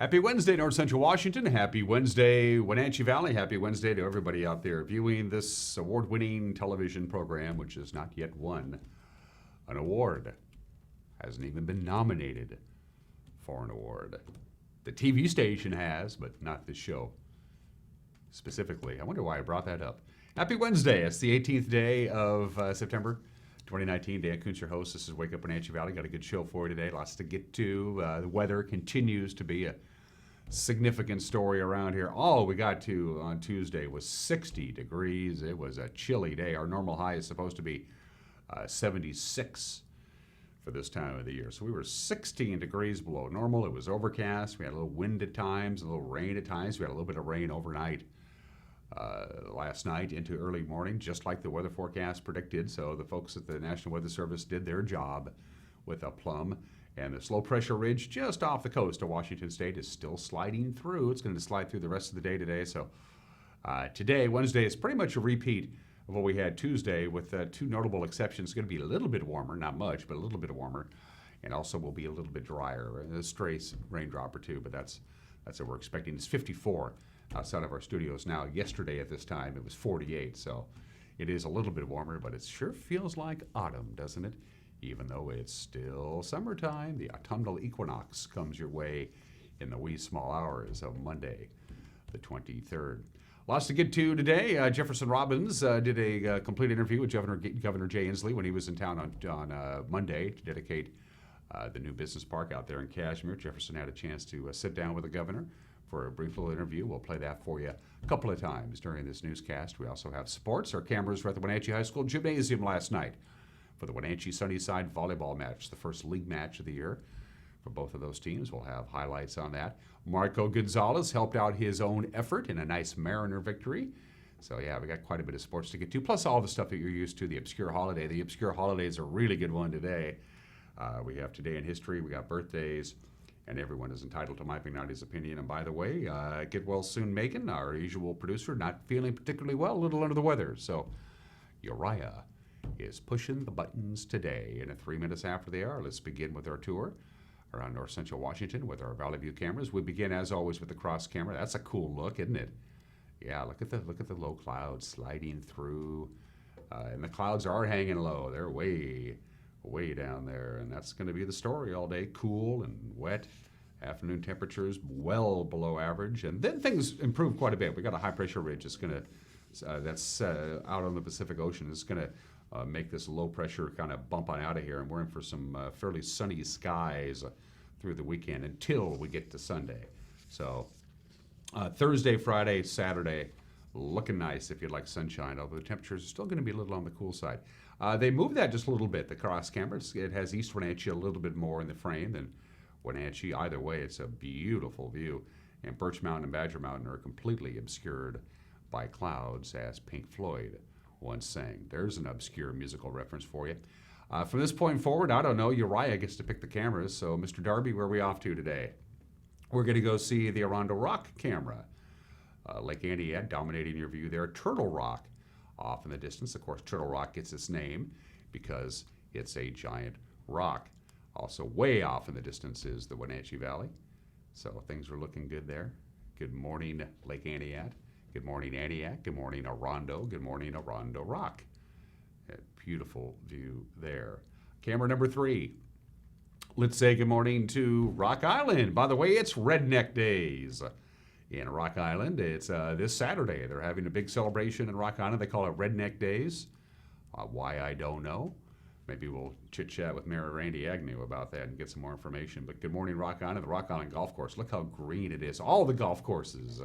Happy Wednesday, North Central Washington. Happy Wednesday, Wenatchee Valley. Happy Wednesday to everybody out there viewing this award-winning television program, which has not yet won an award. Hasn't even been nominated for an award. The TV station has, but not this show specifically. I wonder why I brought that up. Happy Wednesday. It's the 18th day of September 2019. Dan Kuntz, your host. This is Wake Up Wenatchee Valley. Got a good show for you today. Lots to get to. The weather continues to be a significant story around here. All we got to on Tuesday was 60 degrees. It was a chilly day. Our normal high is supposed to be 76 for this time of the year. So we were 16 degrees below normal. It was overcast. We had a little wind at times, a little rain at times. We had a little bit of rain overnight last night into early morning, just like the weather forecast predicted. So the folks at the National Weather Service did their job with a plum. And the low pressure ridge just off the coast of Washington State is still sliding through. It's going to slide through the rest of the day today. So today, Wednesday, is pretty much a repeat of what we had Tuesday, with two notable exceptions. It's going to be a little bit warmer, not much, but a little bit warmer. And also will be a little bit drier. A stray raindrop or two, but that's what we're expecting. It's 54 outside of our studios now. Yesterday at this time, it was 48. So it is a little bit warmer, but it sure feels like autumn, doesn't it? Even though it's still summertime, the autumnal equinox comes your way in the wee small hours of Monday, the 23rd. Lots to get to today. Jefferson Robbins did a complete interview with Governor Jay Inslee when he was in town on Monday to dedicate the new business park out there in Cashmere. Jefferson had a chance to sit down with the governor for a brief little interview. We'll play that for you a couple of times during this newscast. We also have sports. Our cameras were at the Wenatchee High School Gymnasium last night for the Wenatchee Sunnyside volleyball match, the first league match of the year for both of those teams. We'll have highlights on that. Marco Gonzalez helped out his own effort in a nice Mariner victory. So yeah, we got quite a bit of sports to get to, plus all the stuff that you're used to, the Obscure Holiday. The Obscure Holiday is a really good one today. We have Today in History, we got birthdays, and everyone is entitled to Mike McNalty's opinion. And by the way, get well soon, Megan, our usual producer, not feeling particularly well, a little under the weather. So Uriah is pushing the buttons today. And at 3 minutes after they are, let's begin with our tour around North Central Washington with our Valley View cameras. We begin, as always, with the cross camera. That's a cool look, isn't it? Yeah, look at the low clouds sliding through, and the clouds are hanging low. They're way down there, and that's going to be the story all day. Cool and wet. Afternoon temperatures well below average, and then things improve quite a bit. We got a high pressure ridge. It's going to that's out on the Pacific Ocean. It's going to make this low pressure kind of bump on out of here, and we're in for some fairly sunny skies through the weekend until we get to Sunday. So Thursday, Friday, Saturday, looking nice if you'd like sunshine, although the temperatures are still going to be a little on the cool side. They moved that just a little bit, the cross camera. It has East Wenatchee a little bit more in the frame than Wenatchee. Either way, it's a beautiful view. And Birch Mountain and Badger Mountain are completely obscured by clouds, as Pink Floyd once sang. There's an obscure musical reference for you. From this point forward, I don't know, Uriah gets to pick the cameras. So, Mr. Darby, where are we off to today? We're going to go see the Arundel Rock camera. Lake Antiad dominating your view there. Turtle Rock off in the distance. Of course, Turtle Rock gets its name because it's a giant rock. Also, way off in the distance is the Wenatchee Valley. So things are looking good there. Good morning, Lake Antiad. Good morning, Antioch. Good morning, Arundel. Good morning, Arundel Rock. A beautiful view there. Camera number 3. Let's say good morning to Rock Island. By the way, it's Redneck Days in Rock Island. It's this Saturday. They're having a big celebration in Rock Island. They call it Redneck Days. Why, I don't know. Maybe we'll chit-chat with Mayor Randy Agnew about that and get some more information. But good morning, Rock Island. The Rock Island Golf Course. Look how green it is. All the golf courses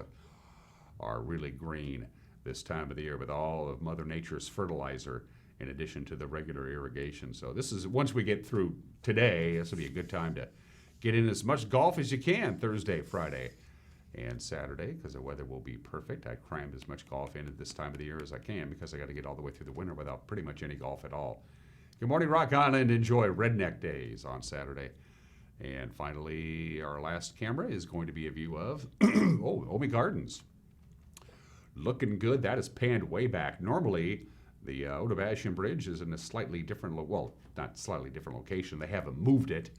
are really green this time of the year with all of Mother Nature's fertilizer in addition to the regular irrigation. So this is, once we get through today, this will be a good time to get in as much golf as you can Thursday, Friday, and Saturday, because the weather will be perfect. I crammed as much golf in at this time of the year as I can because I got to get all the way through the winter without pretty much any golf at all. Good morning, Rock Island. Enjoy Redneck Days on Saturday. And finally, our last camera is going to be a view of Omi Gardens. Looking good. That is panned way back. Normally, the Otabashian Bridge is in a slightly different, well, not slightly different location. They haven't moved it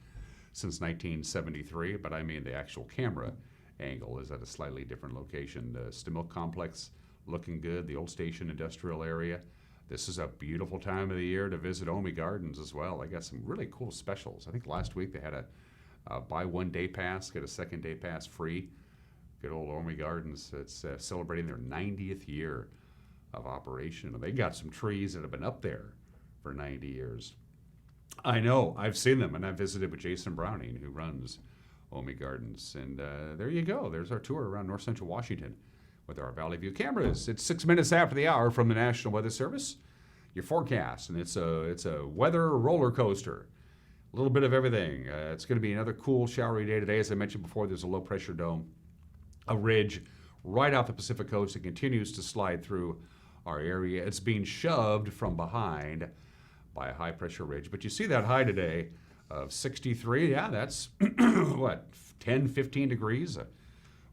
since 1973, but I mean the actual camera angle is at a slightly different location. The Stimilk Complex looking good, the Old Station Industrial Area. This is a beautiful time of the year to visit Omi Gardens as well. They got some really cool specials. I think last week they had a buy one day pass, get a second day pass free. Good old Omi Gardens. It's celebrating their 90th year of operation. And they got some trees that have been up there for 90 years. I know, I've seen them, and I visited with Jason Browning, who runs Omi Gardens. And there you go. There's our tour around North Central Washington with our Valley View cameras. It's 6 minutes after the hour from the National Weather Service. Your forecast, and it's a weather roller coaster. A little bit of everything. It's going to be another cool, showery day today. As I mentioned before, there's a low-pressure dome, a ridge right off the Pacific coast that continues to slide through our area. It's being shoved from behind by a high-pressure ridge. But you see that high today of 63. Yeah, that's, what, 10, 15 degrees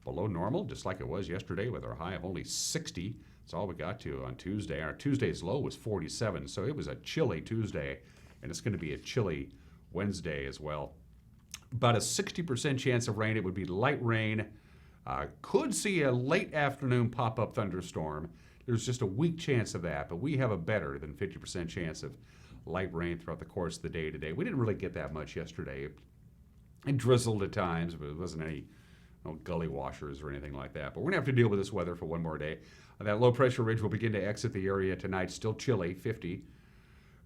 below normal, just like it was yesterday with our high of only 60. That's all we got to on Tuesday. Our Tuesday's low was 47, so it was a chilly Tuesday, and it's going to be a chilly Wednesday as well. About a 60% chance of rain. It would be light rain. Could see a late afternoon pop-up thunderstorm. There's just a weak chance of that, but we have a better than 50% chance of light rain throughout the course of the day today. We didn't really get that much yesterday. It drizzled at times, but it wasn't any gully washers or anything like that. But we're going to have to deal with this weather for one more day. That low-pressure ridge will begin to exit the area tonight. Still chilly, 50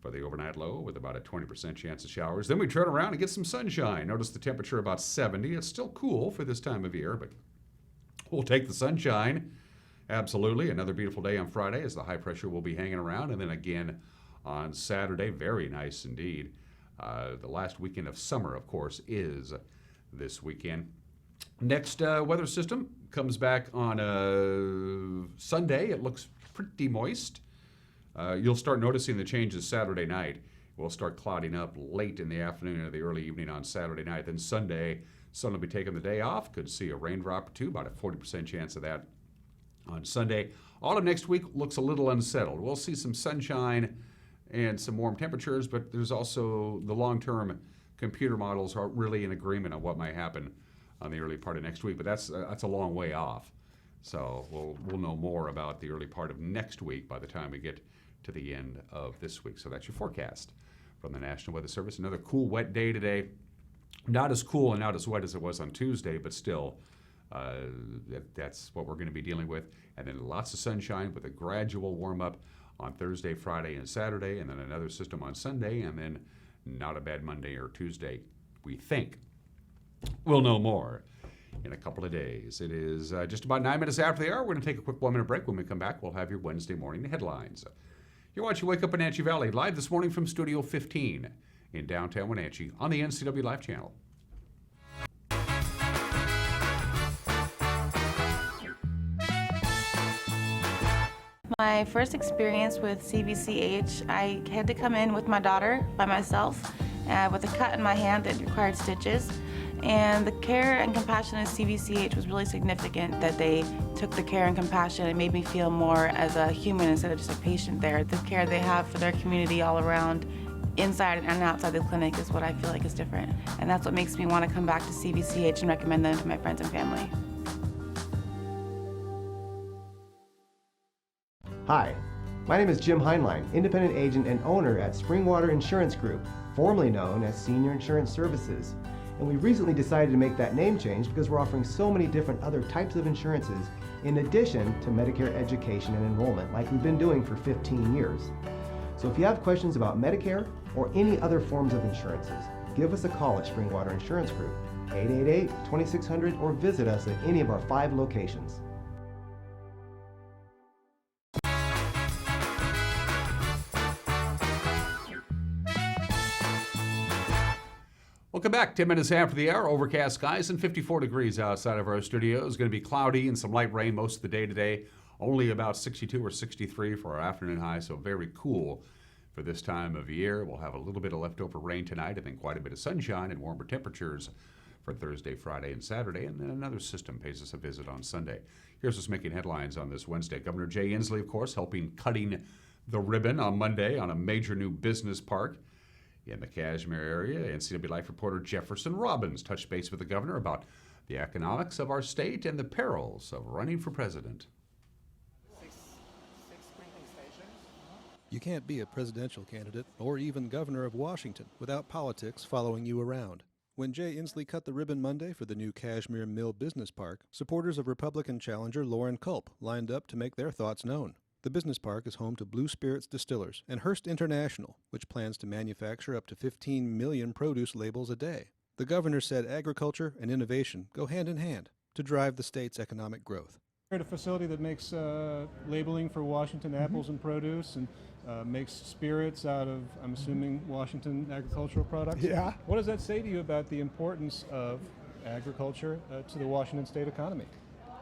for the overnight low with about a 20% chance of showers. Then we turn around and get some sunshine. Notice the temperature about 70. It's still cool for this time of year, but we'll take the sunshine. Absolutely. Another beautiful day on Friday as the high pressure will be hanging around. And then again on Saturday, very nice indeed. The last weekend of summer, of course, is this weekend. Next weather system comes back on Sunday. It looks pretty moist. You'll start noticing the changes Saturday night. We'll start clouding up late in the afternoon or the early evening on Saturday night. Then Sunday, sun will be taking the day off. Could see a raindrop or two, about a 40% chance of that on Sunday. All of next week looks a little unsettled. We'll see some sunshine and some warm temperatures, but there's also the long-term computer models aren't really in agreement on what might happen on the early part of next week, but that's a long way off. So we'll know more about the early part of next week by the time we get to the end of this week. So that's your forecast from the National Weather Service. Another cool, wet day today. Not as cool and not as wet as it was on Tuesday, but still, that's what we're going to be dealing with. And then lots of sunshine with a gradual warm-up on Thursday, Friday, and Saturday, and then another system on Sunday, and then not a bad Monday or Tuesday, we think. We'll know more in a couple of days. It is just about 9 minutes after the hour. We're going to take a quick 1-minute break. When we come back, we'll have your Wednesday morning headlines. You're watching Wake Up Wenatchee Valley live this morning from Studio 15 in downtown Wenatchee on the NCW Live channel. My first experience with CVCH, I had to come in with my daughter by myself with a cut in my hand that required stitches. And the care and compassion of CVCH was really significant, that they took the care and compassion and made me feel more as a human instead of just a patient there. The care they have for their community all around, inside and outside the clinic, is what I feel like is different. And that's what makes me want to come back to CVCH and recommend them to my friends and family. Hi, my name is Jim Heinlein, independent agent and owner at Springwater Insurance Group, formerly known as Senior Insurance Services. And we recently decided to make that name change because we're offering so many different other types of insurances in addition to Medicare education and enrollment like we've been doing for 15 years. So if you have questions about Medicare or any other forms of insurances, give us a call at Springwater Insurance Group, 888-2600, or visit us at any of our 5 locations. Welcome back. 10 minutes after the hour, overcast skies and 54 degrees outside of our studio. It's going to be cloudy and some light rain most of the day today. Only about 62 or 63 for our afternoon high, so very cool for this time of year. We'll have a little bit of leftover rain tonight and then quite a bit of sunshine and warmer temperatures for Thursday, Friday, and Saturday. And then another system pays us a visit on Sunday. Here's what's making headlines on this Wednesday. Governor Jay Inslee, of course, helping cutting the ribbon on Monday on a major new business park in the Kashmir area. NCW Life reporter Jefferson Robbins touched base with the governor about the economics of our state and the perils of running for president. You can't be a presidential candidate or even governor of Washington without politics following you around. When Jay Inslee cut the ribbon Monday for the new Kashmir Mill Business Park, supporters of Republican challenger Lauren Culp lined up to make their thoughts known. The business park is home to Blue Spirits Distillers and Hearst International, which plans to manufacture up to 15 million produce labels a day. The governor said agriculture and innovation go hand in hand to drive the state's economic growth. We're at a facility that makes labeling for Washington apples and produce, and makes spirits out of, I'm assuming, Washington agricultural products. Yeah. What does that say to you about the importance of agriculture to the Washington state economy?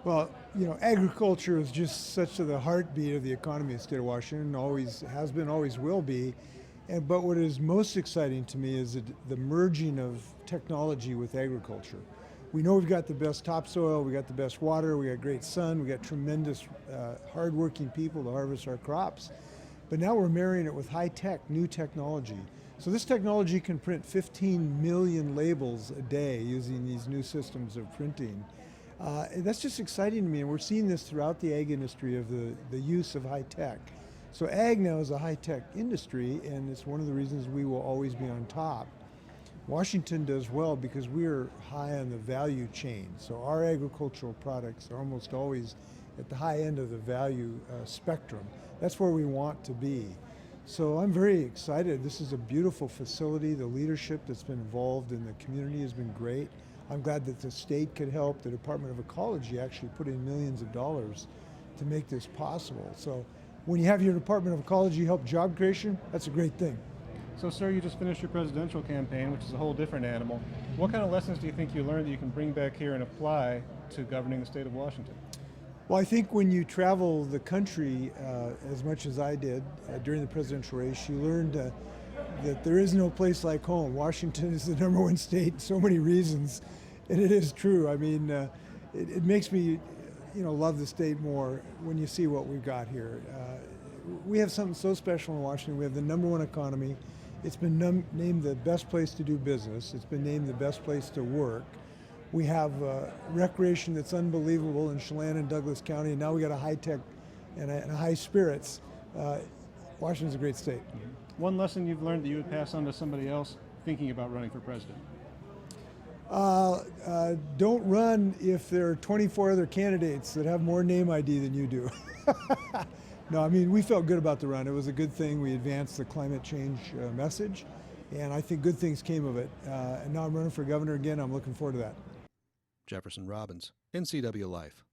Well, you know, agriculture is just such the heartbeat of the economy of the state of Washington, always has been, always will be. But what is most exciting to me is the merging of technology with agriculture. We know we've got the best topsoil, we got the best water, we got great sun, we got tremendous hardworking people to harvest our crops. But now we're marrying it with high-tech, new technology. So this technology can print 15 million labels a day using these new systems of printing. That's just exciting to me, and we're seeing this throughout the ag industry of the use of high-tech. So ag now is a high-tech industry, and it's one of the reasons we will always be on top. Washington does well because we're high on the value chain. So our agricultural products are almost always at the high end of the value spectrum. That's where we want to be. So I'm very excited. This is a beautiful facility. The leadership that's been involved in the community has been great. I'm glad that the state could help. The Department of Ecology actually put in millions of dollars to make this possible. So when you have your Department of Ecology help job creation, that's a great thing. So, sir, you just finished your presidential campaign, which is a whole different animal. What kind of lessons do you think you learned that you can bring back here and apply to governing the state of Washington? Well, I think when you travel the country as much as I did during the presidential race, you learned that there is no place like home. Washington is the #1 state in so many reasons, and it is true. I mean, it makes me, love the state more when you see what we've got here. We have something so special in Washington. We have the #1 economy. It's been named the best place to do business. It's been named the best place to work. We have recreation that's unbelievable in Chelan and Douglas County, and now we got a high-tech and a high spirits. Washington's a great state. One lesson you've learned that you would pass on to somebody else thinking about running for president? Don't run if there are 24 other candidates that have more name ID than you do. No, I mean, we felt good about the run. It was a good thing. We advanced the climate change message, and I think good things came of it. And now I'm running for governor again. I'm looking forward to that. Jefferson Robbins, NCW Life.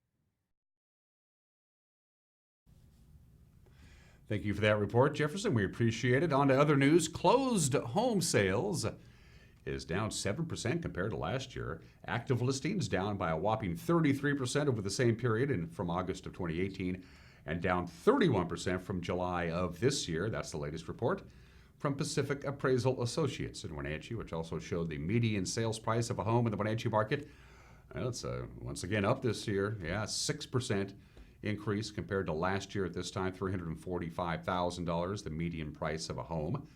Thank you for that report, Jefferson. We appreciate it. On to other news. Closed home sales is down 7% compared to last year. Active listings down by a whopping 33% over the same period from August of 2018, and down 31% from July of this year. That's the latest report from Pacific Appraisal Associates in Wenatchee, which also showed the median sales price of a home in the Wenatchee market. Well, it's once again up this year. Yeah, 6% increase compared to last year at this time, $345,000, the median price of a home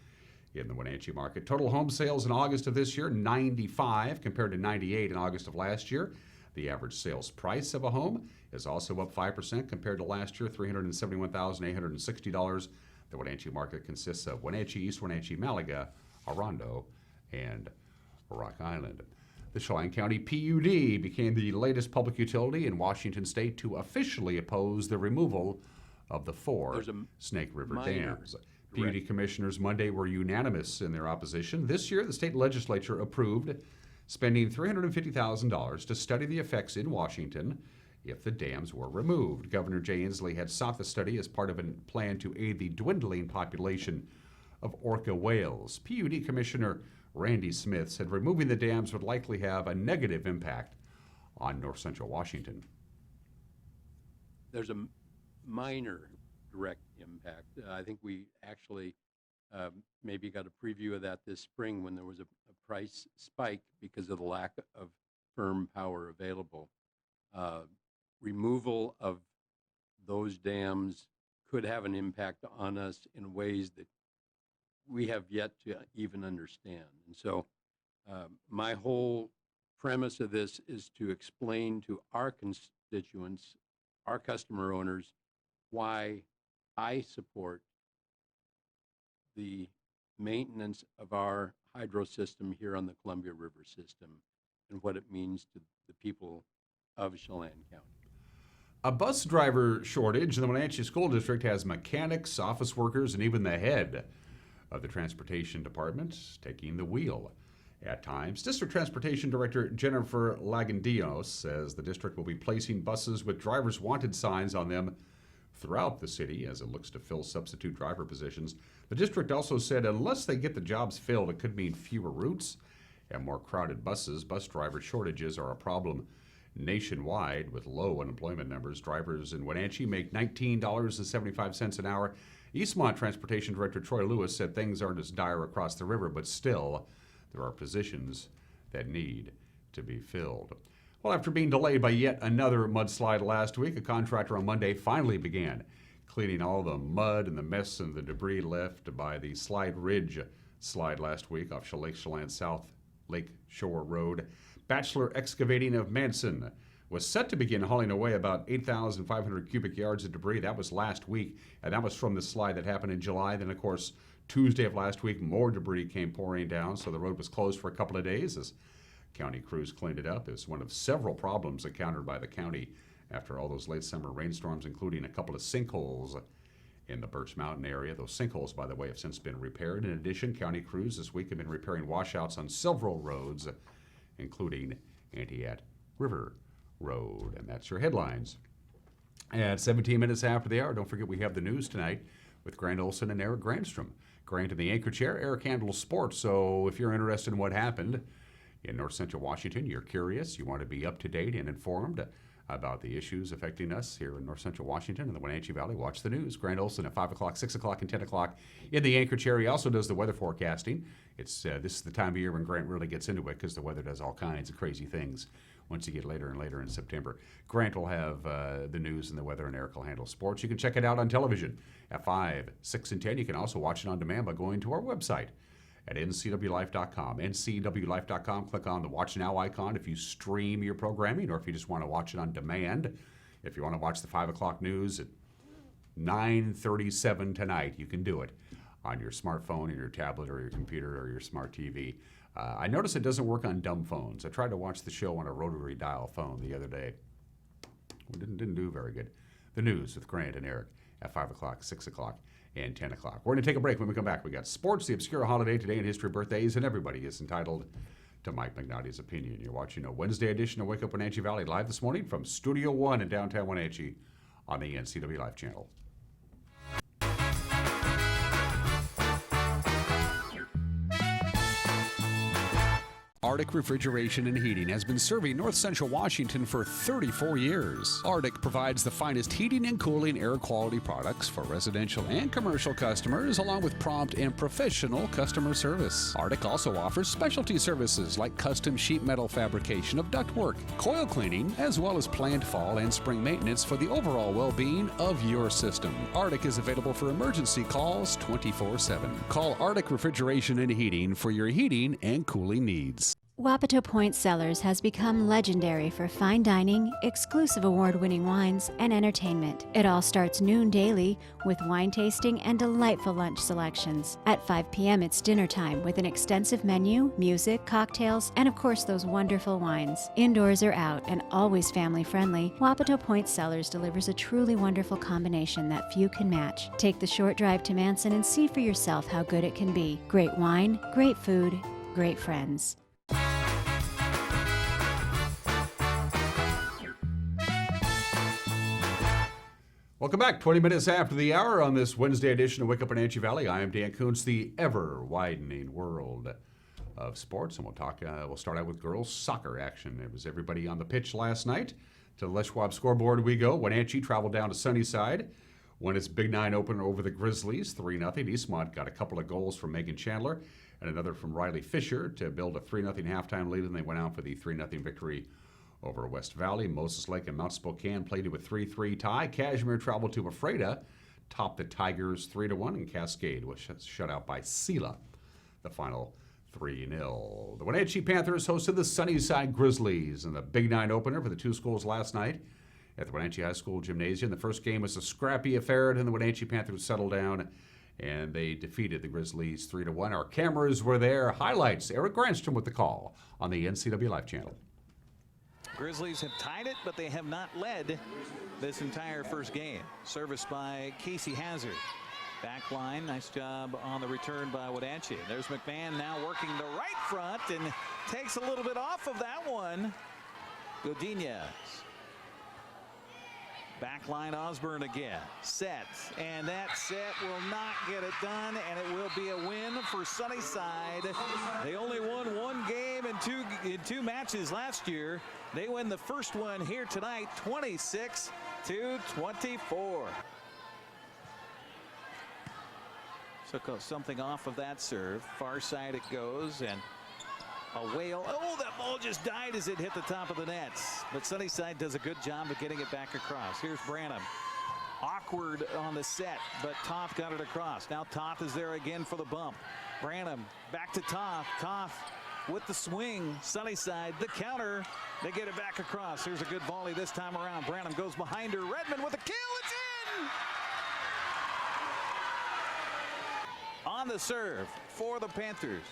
in the Wenatchee market. Total home sales in August of this year, 95 compared to 98 in August of last year. The average sales price of a home is also up 5% compared to last year, $371,860. The Wenatchee market consists of Wenatchee, East Wenatchee, Malaga, Orondo, and Rock Island. The Chelan County PUD became the latest public utility in Washington state to officially oppose the removal of the four Snake River dams. PUD commissioners Monday were unanimous in their opposition. This year, the state legislature approved spending $350,000 to study the effects in Washington if the dams were removed. Governor Jay Inslee had sought the study as part of a plan to aid the dwindling population of orca whales. PUD Commissioner Randy Smith said removing the dams would likely have a negative impact on north central Washington. There's a minor direct impact. I think we actually maybe got a preview of that this spring when there was a price spike because of the lack of firm power available. Removal of those dams could have an impact on us in ways that we have yet to even understand. And so my whole premise of this is to explain to our constituents, our customer owners, why I support the maintenance of our hydro system here on the Columbia River system and what it means to the people of Chelan County. A bus driver shortage in the Wenatchee School District has mechanics, office workers, and even the head of the transportation department taking the wheel at times. District Transportation Director Jennifer Lagandios says the district will be placing buses with drivers wanted signs on them throughout the city as it looks to fill substitute driver positions. The district also said unless they get the jobs filled, it could mean fewer routes and more crowded buses. Bus driver shortages are a problem nationwide with low unemployment numbers. Drivers in Wenatchee make $19.75 an hour. Eastmont Transportation Director Troy Lewis said things aren't as dire across the river, but still there are positions that need to be filled. Well, after being delayed by yet another mudslide last week, a contractor on Monday finally began cleaning all the mud and the mess and the debris left by the Slide Ridge slide last week off Lake Chelan South Lake Shore Road. Bachelor Excavating of Manson was set to begin hauling away about 8,500 cubic yards of debris. That was last week, and that was from the slide that happened in July. Then, of course, Tuesday of last week, more debris came pouring down, so the road was closed for a couple of days as county crews cleaned it up. It was one of several problems encountered by the county after all those late summer rainstorms, including a couple of sinkholes in the Birch Mountain area. Those sinkholes, by the way, have since been repaired. In addition, county crews this week have been repairing washouts on several roads, including Antioch River Road. And that's your headlines. At 17 minutes after the hour, don't forget we have the news tonight with Grant Olson and Eric Grandstrom. Grant in the anchor chair, Eric handles sports. So if you're interested in what happened in North Central Washington, you're curious, you want to be up to date and informed about the issues affecting us here in North Central Washington and the Wenatchee Valley, watch the news. Grant Olson at 5 o'clock, 6 o'clock, and 10 o'clock in the anchor chair. He also does the weather forecasting. This is the time of year when Grant really gets into it because the weather does all kinds of crazy things once you get later and later in September. Grant will have the news and the weather, and Eric will handle sports. You can check it out on television at 5, 6, and 10. You can also watch it on demand by going to our website at ncwlife.com. ncwlife.com, click on the Watch Now icon if you stream your programming or if you just want to watch it on demand. If you want to watch the 5 o'clock news at 9:37 tonight, you can do it on your smartphone or your tablet or your computer or your smart TV. I notice it doesn't work on dumb phones. I tried to watch the show on a rotary dial phone the other day. It didn't do very good. The news with Grant and Eric at 5 o'clock, 6 o'clock, and 10 o'clock. We're going to take a break. When we come back, we got sports, the obscure holiday today, and history birthdays, and everybody is entitled to Mike McNalty's opinion. You're watching a Wednesday edition of Wake Up Wenatchee Valley live this morning from Studio 1 in downtown Wenatchee on the NCW Life channel. Arctic Refrigeration and Heating has been serving North Central Washington for 34 years. Arctic provides the finest heating and cooling air quality products for residential and commercial customers, along with prompt and professional customer service. Arctic also offers specialty services like custom sheet metal fabrication of ductwork, coil cleaning, as well as planned fall and spring maintenance for the overall well-being of your system. Arctic is available for emergency calls 24/7. Call Arctic Refrigeration and Heating for your heating and cooling needs. Wapato Point Cellars has become legendary for fine dining, exclusive award-winning wines, and entertainment. It all starts noon daily with wine tasting and delightful lunch selections. At 5 p.m. it's dinner time with an extensive menu, music, cocktails, and of course those wonderful wines. Indoors or out and always family-friendly, Wapato Point Cellars delivers a truly wonderful combination that few can match. Take the short drive to Manson and see for yourself how good it can be. Great wine, great food, great friends. Welcome back. 20 minutes after the hour on this Wednesday edition of Wake Up Wenatchee Valley. I am Dan Kuntz, the ever-widening world of sports. And we'll start out with girls soccer action. It was everybody on the pitch last night. To the Les Schwab scoreboard we go. Wenatchee traveled down to Sunnyside. Won its Big Nine opener over the Grizzlies, 3-0. Eastmont got a couple of goals from Megan Chandler and another from Riley Fisher to build a 3-0 halftime lead, and they went out for the 3-0 victory over West Valley. Moses Lake and Mount Spokane played to a 3-3 tie. Cashmere traveled to Ephrata topped the Tigers 3-1, and Cascade was shut out by Sela, the final 3-0. The Wenatchee Panthers hosted the Sunnyside Grizzlies in the Big Nine opener for the two schools last night at the Wenatchee High School Gymnasium. The first game was a scrappy affair, and the Wenatchee Panthers settled down, and they defeated the Grizzlies 3-1. Our cameras were there. Highlights, Eric Granstrom with the call on the NCW Live channel. Grizzlies have tied it, but they have not led this entire first game. Service by Casey Hazard. Back line, nice job on the return by Wenatchee. There's McMahon now working the right front and takes a little bit off of that one. Godinez. Back line, Osborne again. Set, and that set will not get it done, and it will be a win for Sunnyside. They only won one game in two matches last year. They win the first one here tonight, 26-24. Took something off of that serve. Far side it goes, and a whale. Oh, that ball just died as it hit the top of the nets. But Sunnyside does a good job of getting it back across. Here's Branham. Awkward on the set, but Toth got it across. Now Toth is there again for the bump. Branham back to Toth. Toth with the swing. Sunnyside, the counter. They get it back across. Here's a good volley this time around. Branham goes behind her. Redmond with a kill. It's in! On the serve for the Panthers.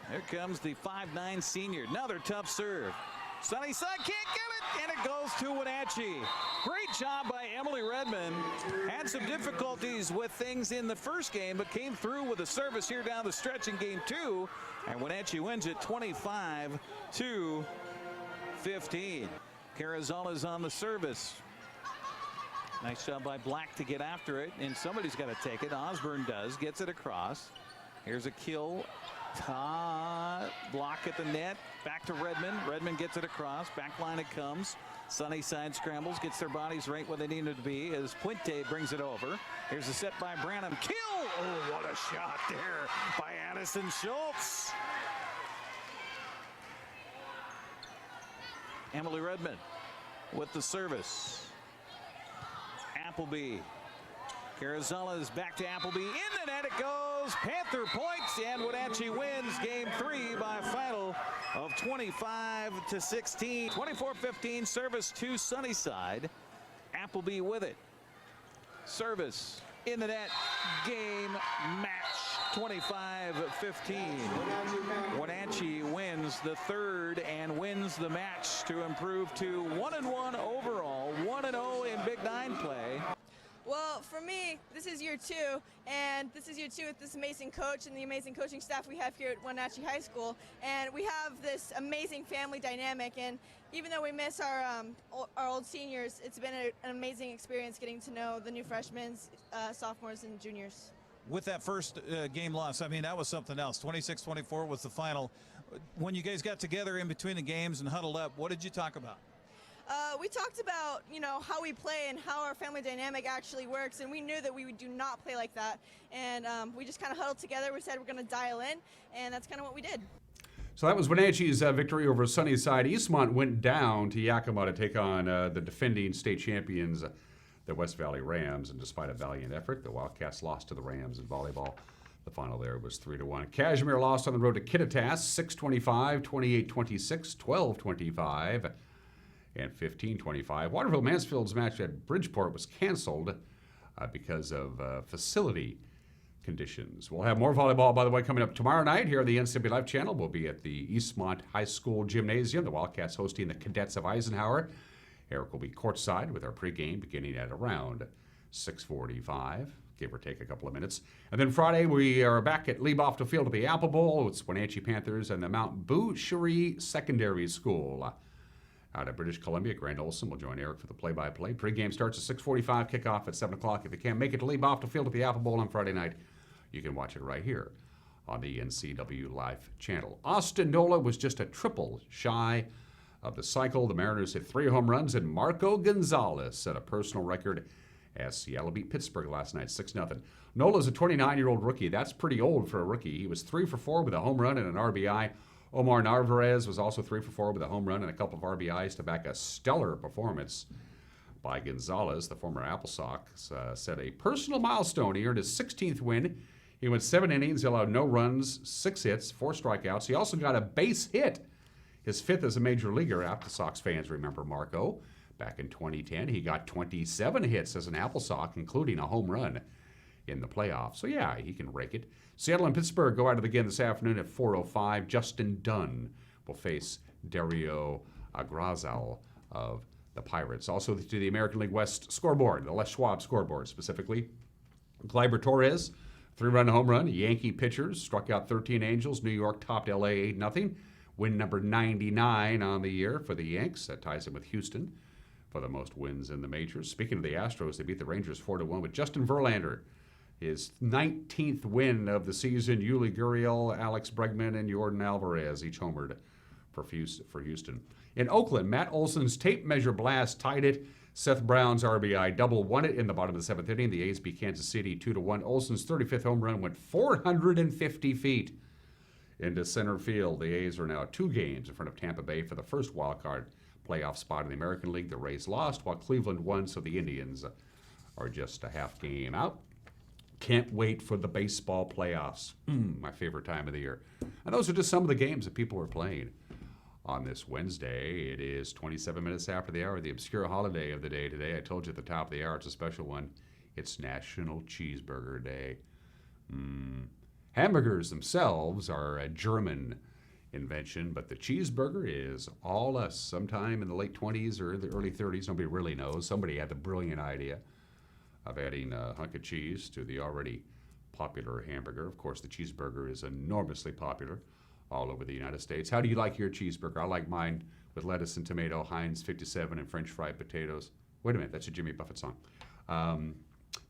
Here comes the 5'9" senior. Another tough serve. Sunnyside can't get it, and it goes to Wenatchee. Great job by Emily Redmond. Had some difficulties with things in the first game, but came through with a service here down the stretch in game 2. And Wenatchee wins it 25-15. Carrizala's on the service. Nice job by Black to get after it, and somebody's got to take it. Osborne does, gets it across. Here's a kill. Block at the net. Back to Redmond. Redmond gets it across. Back line it comes. Sunnyside scrambles, gets their bodies right where they need to be as Puente brings it over. Here's a set by Branham. Kill! Oh, what a shot there by Addison Schultz. Emily Redmond with the service. Appleby. Carrizala is back to Appleby. In the net it goes. Panther points, and Wenatchee wins game 3 by a final of 25-16. 24-15 service to Sunnyside. Appleby with it. Service in the net. Game match 25-15. Wenatchee wins the third and wins the match to improve to 1-1 overall, 1-0 in Big Nine play. Well, for me, this is year 2, and this is year 2 with this amazing coach and the amazing coaching staff we have here at Wenatchee High School. And we have this amazing family dynamic, and even though we miss our old seniors, it's been an amazing experience getting to know the new freshmen, sophomores, and juniors. With that first game loss, I mean, that was something else. 26-24 was the final. When you guys got together in between the games and huddled up, what did you talk about? We talked about, how we play and how our family dynamic actually works, and we knew that we do not play like that. And we just kind of huddled together. We said we're going to dial in, and that's kind of what we did. So that was Wenatchee's victory over Sunnyside. Eastmont went down to Yakima to take on the defending state champions, the West Valley Rams, and despite a valiant effort, the Wildcats lost to the Rams in volleyball. The final there was 3-1. Cashmere lost on the road to Kittitas, 6-25, 28-26, 12-25. And 15-25. Waterville Mansfield's match at Bridgeport was canceled because of facility conditions. We'll have more volleyball, by the way, coming up tomorrow night here on the NCW Live channel. We'll be at the Eastmont High School Gymnasium. The Wildcats hosting the Cadets of Eisenhower. Eric will be courtside with our pregame beginning at around 6:45, give or take a couple of minutes. And then Friday, we are back at Leiboftel Field at the Apple Bowl. It's Wenatchee Panthers and the Mount Boucherie Secondary School. Out of British Columbia, Grant Olson will join Eric for the play-by-play. Pre-game starts at 6:45, kickoff at 7 o'clock. If you can't make it to Leiboftel Field at the Apple Bowl on Friday night, you can watch it right here on the NCW Live channel. Austin Nola was just a triple shy of the cycle. The Mariners hit 3 home runs, and Marco Gonzalez set a personal record as Seattle beat Pittsburgh last night, 6-0. Nola's a 29-year-old rookie. That's pretty old for a rookie. He was 3 for 4 with a home run and an RBI. Omar Narvaez was also 3 for 4 with a home run and a couple of RBIs to back a stellar performance by Gonzalez. The former Apple Sox set a personal milestone. He earned his 16th win. He went 7 innings, he allowed no runs, 6 hits, 4 strikeouts. He also got a base hit, his 5th as a major leaguer. Apple Sox fans remember Marco. Back in 2010, he got 27 hits as an Apple Sox, including a home run in the playoffs. So yeah, he can rake it. Seattle and Pittsburgh go at it again this afternoon at 4:05. Justin Dunn will face Dario Agrazal of the Pirates. Also to the American League West scoreboard, the Les Schwab scoreboard specifically. Gleyber Torres, 3-run home run. Yankee pitchers struck out 13 Angels. New York topped LA 8-0. Win number 99 on the year for the Yanks. That ties him with Houston for the most wins in the majors. Speaking of the Astros, they beat the Rangers 4-1 with Justin Verlander. His 19th win of the season. Yuli Gurriel, Alex Bregman, and Jordan Alvarez each homered for Houston. In Oakland, Matt Olson's tape measure blast tied it. Seth Brown's RBI double won it in the bottom of the 7th inning. The A's beat Kansas City 2-1. Olson's 35th home run went 450 feet into center field. The A's are now 2 games in front of Tampa Bay for the first wild card playoff spot in the American League. The Rays lost while Cleveland won, so the Indians are just a half game out. Can't wait for the baseball playoffs. My favorite time of the year. And those are just some of the games that people are playing on this Wednesday. It is 27 minutes after the hour, the obscure holiday of the day today. I told you at the top of the hour, it's a special one. It's National Cheeseburger Day. Hamburgers themselves are a German invention, but the cheeseburger is all us. Sometime in the late 20s or the early 30s, nobody really knows. Somebody had the brilliant idea of adding a hunk of cheese to the already popular hamburger. Of course, the cheeseburger is enormously popular all over the United States. How do you like your cheeseburger? I like mine with lettuce and tomato, Heinz 57, and French fried potatoes. Wait a minute, that's a Jimmy Buffett song.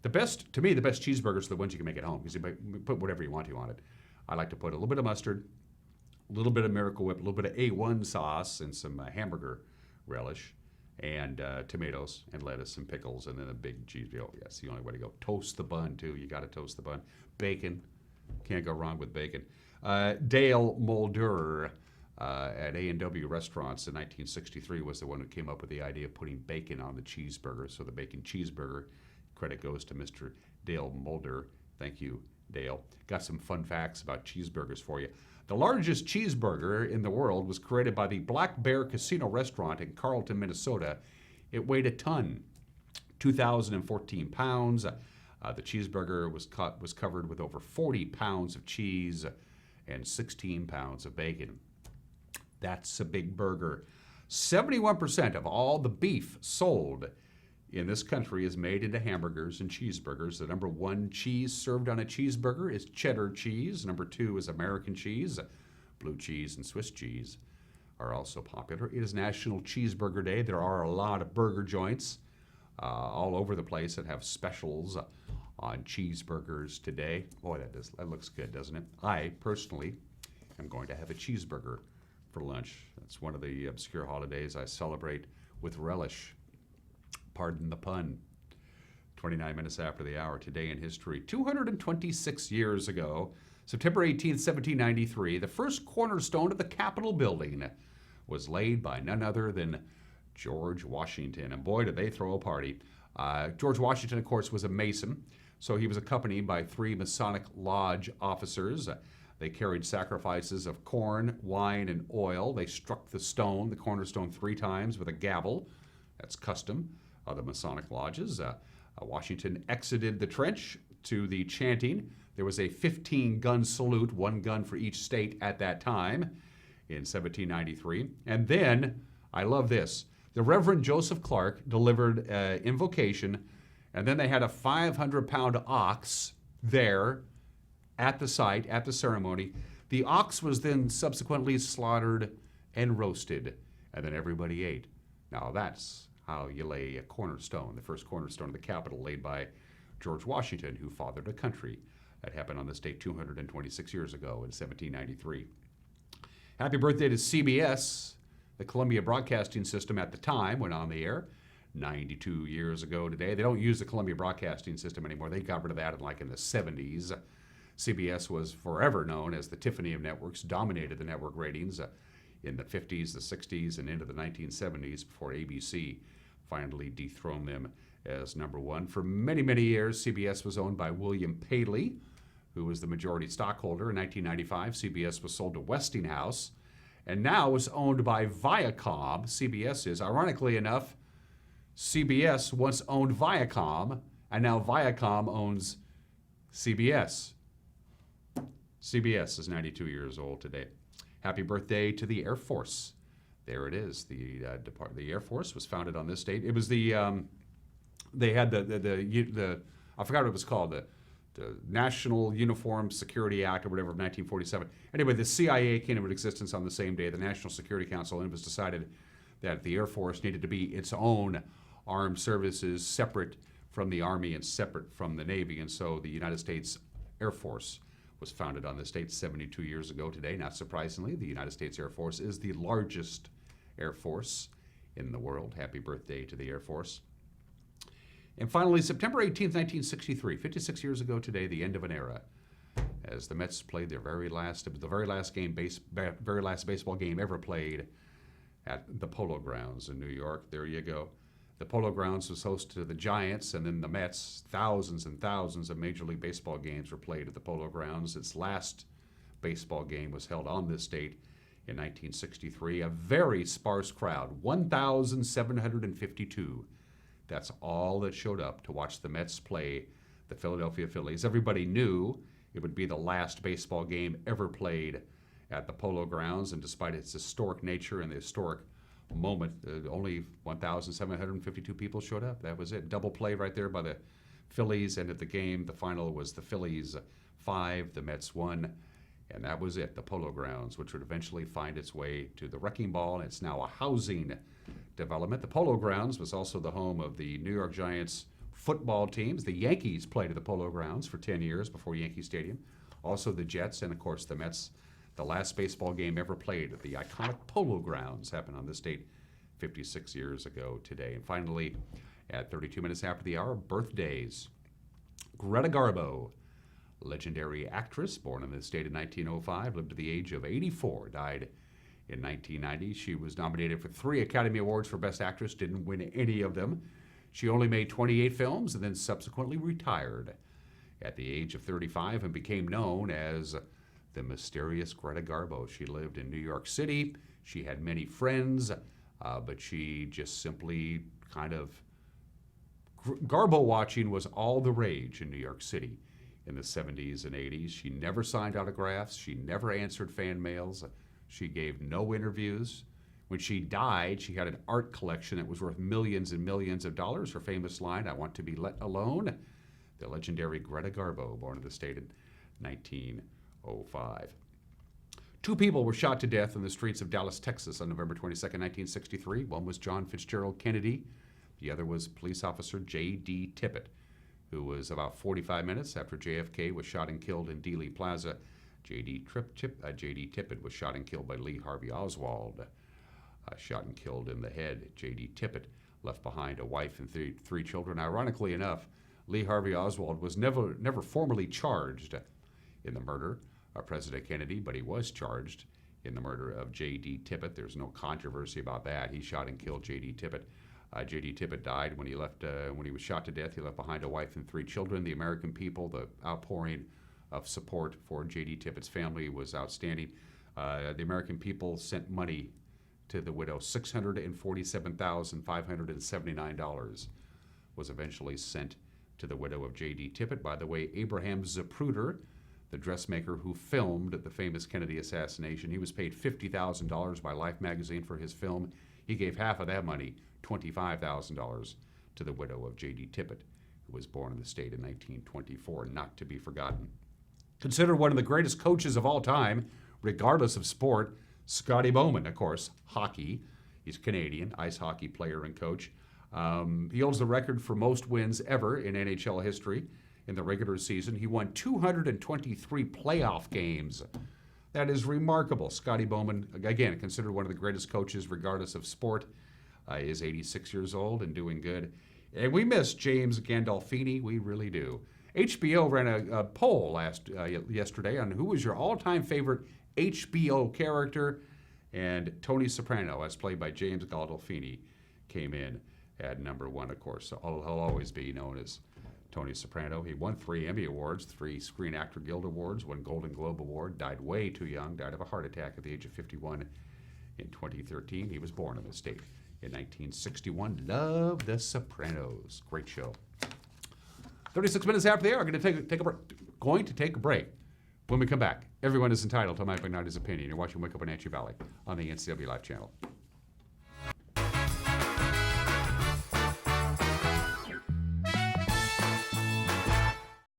The best cheeseburgers are the ones you can make at home because you put whatever you want to on it. I like to put a little bit of mustard, a little bit of Miracle Whip, a little bit of A1 sauce, and some hamburger relish, and tomatoes and lettuce and pickles, and then a big cheese. Oh, yes, the only way to go. Toast the bun, too. You got to toast the bun. Bacon. Can't go wrong with bacon. Dale Mulder at A&W Restaurants in 1963 was the one who came up with the idea of putting bacon on the cheeseburger. So the bacon cheeseburger, credit goes to Mr. Dale Mulder. Thank you, Dale. Got some fun facts about cheeseburgers for you. The largest cheeseburger in the world was created by the Black Bear Casino Restaurant in Carlton, Minnesota. It weighed a ton, 2,014 pounds. The cheeseburger was covered with over 40 pounds of cheese and 16 pounds of bacon. That's a big burger. 71% of all the beef sold in this country is made into hamburgers and cheeseburgers. The number 1 cheese served on a cheeseburger is cheddar cheese. Number 2 is American cheese. Blue cheese and Swiss cheese are also popular. It is National Cheeseburger Day. There are a lot of burger joints all over the place that have specials on cheeseburgers today. Boy, that looks good, doesn't it? I personally am going to have a cheeseburger for lunch. That's one of the obscure holidays I celebrate with relish. Pardon the pun. 29 minutes after the hour, today in history. 226 years ago, September 18, 1793, the first cornerstone of the Capitol building was laid by none other than George Washington. And boy, did they throw a party. George Washington, of course, was a Mason, so he was accompanied by 3 Masonic Lodge officers. They carried sacrifices of corn, wine, and oil. They struck the cornerstone 3 times with a gavel. That's custom of the Masonic Lodges. Washington exited the trench to the chanting. There was a 15-gun salute, 1 gun for each state at that time in 1793. And then, I love this, the Reverend Joseph Clark delivered an invocation, and then they had a 500-pound ox there at the site, at the ceremony. The ox was then subsequently slaughtered and roasted, and then everybody ate. Now that's how you lay a cornerstone, the first cornerstone of the Capitol laid by George Washington, who fathered a country. That happened on this date 226 years ago in 1793. Happy birthday to CBS. The Columbia Broadcasting System at the time went on the air 92 years ago today. They don't use the Columbia Broadcasting System anymore. They got rid of that in the 70s. CBS was forever known as the Tiffany of networks, dominated the network ratings in the 50s, the 60s, and into the 1970s before ABC finally dethroned them as number one. For many, many years, CBS was owned by William Paley, who was the majority stockholder. In 1995, CBS was sold to Westinghouse, and now is owned by Viacom. CBS is. Ironically enough, CBS once owned Viacom, and now Viacom owns CBS. CBS is 92 years old today. Happy birthday to the Air Force. There it is. The Air Force was founded on this date. It was the they had the I forgot what it was called, the National Uniform Security Act or whatever of 1947. Anyway, the CIA came into existence on the same day, the National Security Council, and it was decided that the Air Force needed to be its own armed services, separate from the Army and separate from the Navy. And so the United States Air Force was founded on this date 72 years ago today. Not surprisingly, the United States Air Force is the largest Air Force in the world. Happy birthday to the Air Force. And finally, September 18th, 1963, 56 years ago today, the end of an era, as the Mets played their very last baseball game ever played at the Polo Grounds in New York. There you go. The Polo Grounds was host to the Giants, and then the Mets. Thousands and thousands of Major League Baseball games were played at the Polo Grounds. Its last baseball game was held on this date in 1963. A very sparse crowd, 1,752. That's all that showed up to watch the Mets play the Philadelphia Phillies. Everybody knew it would be the last baseball game ever played at the Polo Grounds, and despite its historic nature and the historic moment, only 1,752 people showed up. That was it. Double play right there by the Phillies ended the game. The final was the Phillies 5, the Mets 1, and that was it. The Polo Grounds, which would eventually find its way to the Wrecking Ball, and it's now a housing development. The Polo Grounds was also the home of the New York Giants football teams. The Yankees played at the Polo Grounds for 10 years before Yankee Stadium. Also the Jets, and of course the Mets. The last baseball game ever played at the iconic Polo Grounds happened on this date 56 years ago today. And finally, at 32 minutes after the hour, birthdays. Greta Garbo, legendary actress, born in this state in 1905, lived to the age of 84, died in 1990. She was nominated for 3 Academy Awards for Best Actress, didn't win any of them. She only made 28 films and then subsequently retired at the age of 35 and became known as the mysterious Greta Garbo. She lived in New York City. She had many friends, but she just simply kind of... Garbo watching was all the rage in New York City in the 70s and 80s. She never signed autographs. She never answered fan mails. She gave no interviews. When she died, she had an art collection that was worth millions and millions of dollars. Her famous line, "I want to be let alone." The legendary Greta Garbo, born in the state in 1905. 2 people were shot to death in the streets of Dallas, Texas on November 22nd, 1963. One was John Fitzgerald Kennedy. The other was police officer J.D. Tippit, who was about 45 minutes after JFK was shot and killed in Dealey Plaza. J.D. Tippit was shot and killed by Lee Harvey Oswald. Shot and killed in the head. J.D. Tippit left behind a wife and 3 children. Ironically enough, Lee Harvey Oswald was never formally charged in the murder of President Kennedy, but he was charged in the murder of J.D. Tippit. There's no controversy about that. He shot and killed J.D. Tippit. J.D. Tippit died when he left. When he was shot to death, he left behind a wife and 3 children. The American people, the outpouring of support for J.D. Tippit's family was outstanding. The American people sent money to the widow. $647,579 was eventually sent to the widow of J.D. Tippit. By the way, Abraham Zapruder, the dressmaker who filmed the famous Kennedy assassination, he was paid $50,000 by Life magazine for his film. He gave half of that money, $25,000, to the widow of J.D. Tippit, who was born in the state in 1924, not to be forgotten. Considered one of the greatest coaches of all time, regardless of sport, Scotty Bowman, of course, hockey. He's Canadian, ice hockey player and coach. He holds the record for most wins ever in NHL history. In the regular season, he won 223 playoff games. That is remarkable. Scotty Bowman, again, considered one of the greatest coaches regardless of sport, is 86 years old and doing good. And we miss James Gandolfini. We really do. HBO ran a poll yesterday on who was your all-time favorite HBO character, and Tony Soprano, as played by James Gandolfini, came in at number one, of course. So he'll always be known as Tony Soprano. He won 3 Emmy Awards, 3 Screen Actor Guild Awards, 1 Golden Globe Award, died way too young, died of a heart attack at the age of 51 in 2013. He was born in the state in 1961. Love The Sopranos. Great show. 36 minutes after the hour, going to take a break. When we come back, everyone is entitled to Mike McNally's opinion. You're watching Wake Up Wenatchee Valley on the NCW Live channel.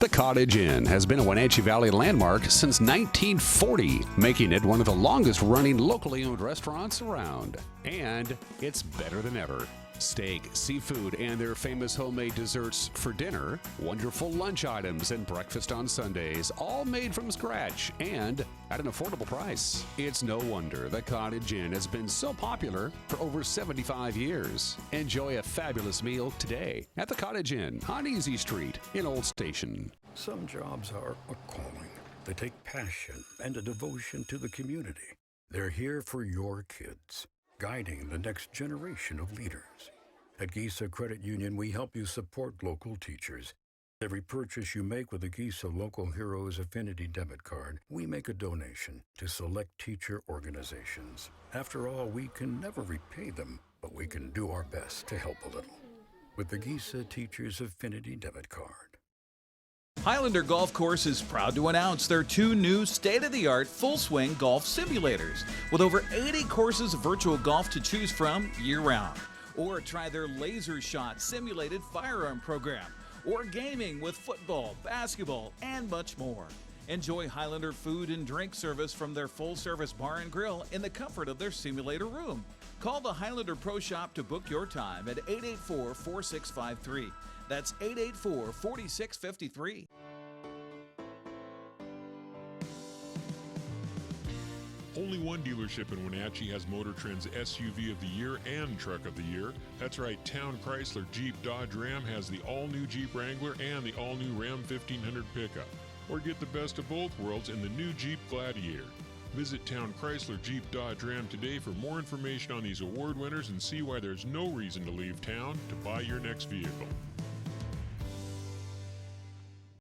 The Cottage Inn has been a Wenatchee Valley landmark since 1940, making it one of the longest-running locally owned restaurants around. And it's better than ever. Steak, seafood, and their famous homemade desserts for dinner, wonderful lunch items, and breakfast on Sundays, all made from scratch and at an affordable price. It's no wonder the Cottage Inn has been so popular for over 75 years. Enjoy a fabulous meal today at the Cottage Inn on Easy Street in Old Station. Some jobs are a calling. They take passion and a devotion to the community. They're here for your kids, guiding the next generation of leaders. At Giesa Credit Union, we help you support local teachers. Every purchase you make with a Giesa Local Heroes Affinity debit card, we make a donation to select teacher organizations. After all, we can never repay them, but we can do our best to help a little with the Giesa Teachers Affinity debit card. Highlander Golf Course is proud to announce their 2 new state-of-the-art full-swing golf simulators with over 80 courses of virtual golf to choose from year-round. Or try their Laser Shot simulated firearm program, or gaming with football, basketball, and much more. Enjoy Highlander food and drink service from their full-service bar and grill in the comfort of their simulator room. Call the Highlander Pro Shop to book your time at 884-4653. That's 884-4653. Only one dealership in Wenatchee has Motor Trend's SUV of the Year and Truck of the Year. That's right, Town Chrysler Jeep Dodge Ram has the all-new Jeep Wrangler and the all-new Ram 1500 pickup. Or get the best of both worlds in the new Jeep Gladiator. Visit Town Chrysler Jeep Dodge Ram today for more information on these award winners and see why there's no reason to leave town to buy your next vehicle.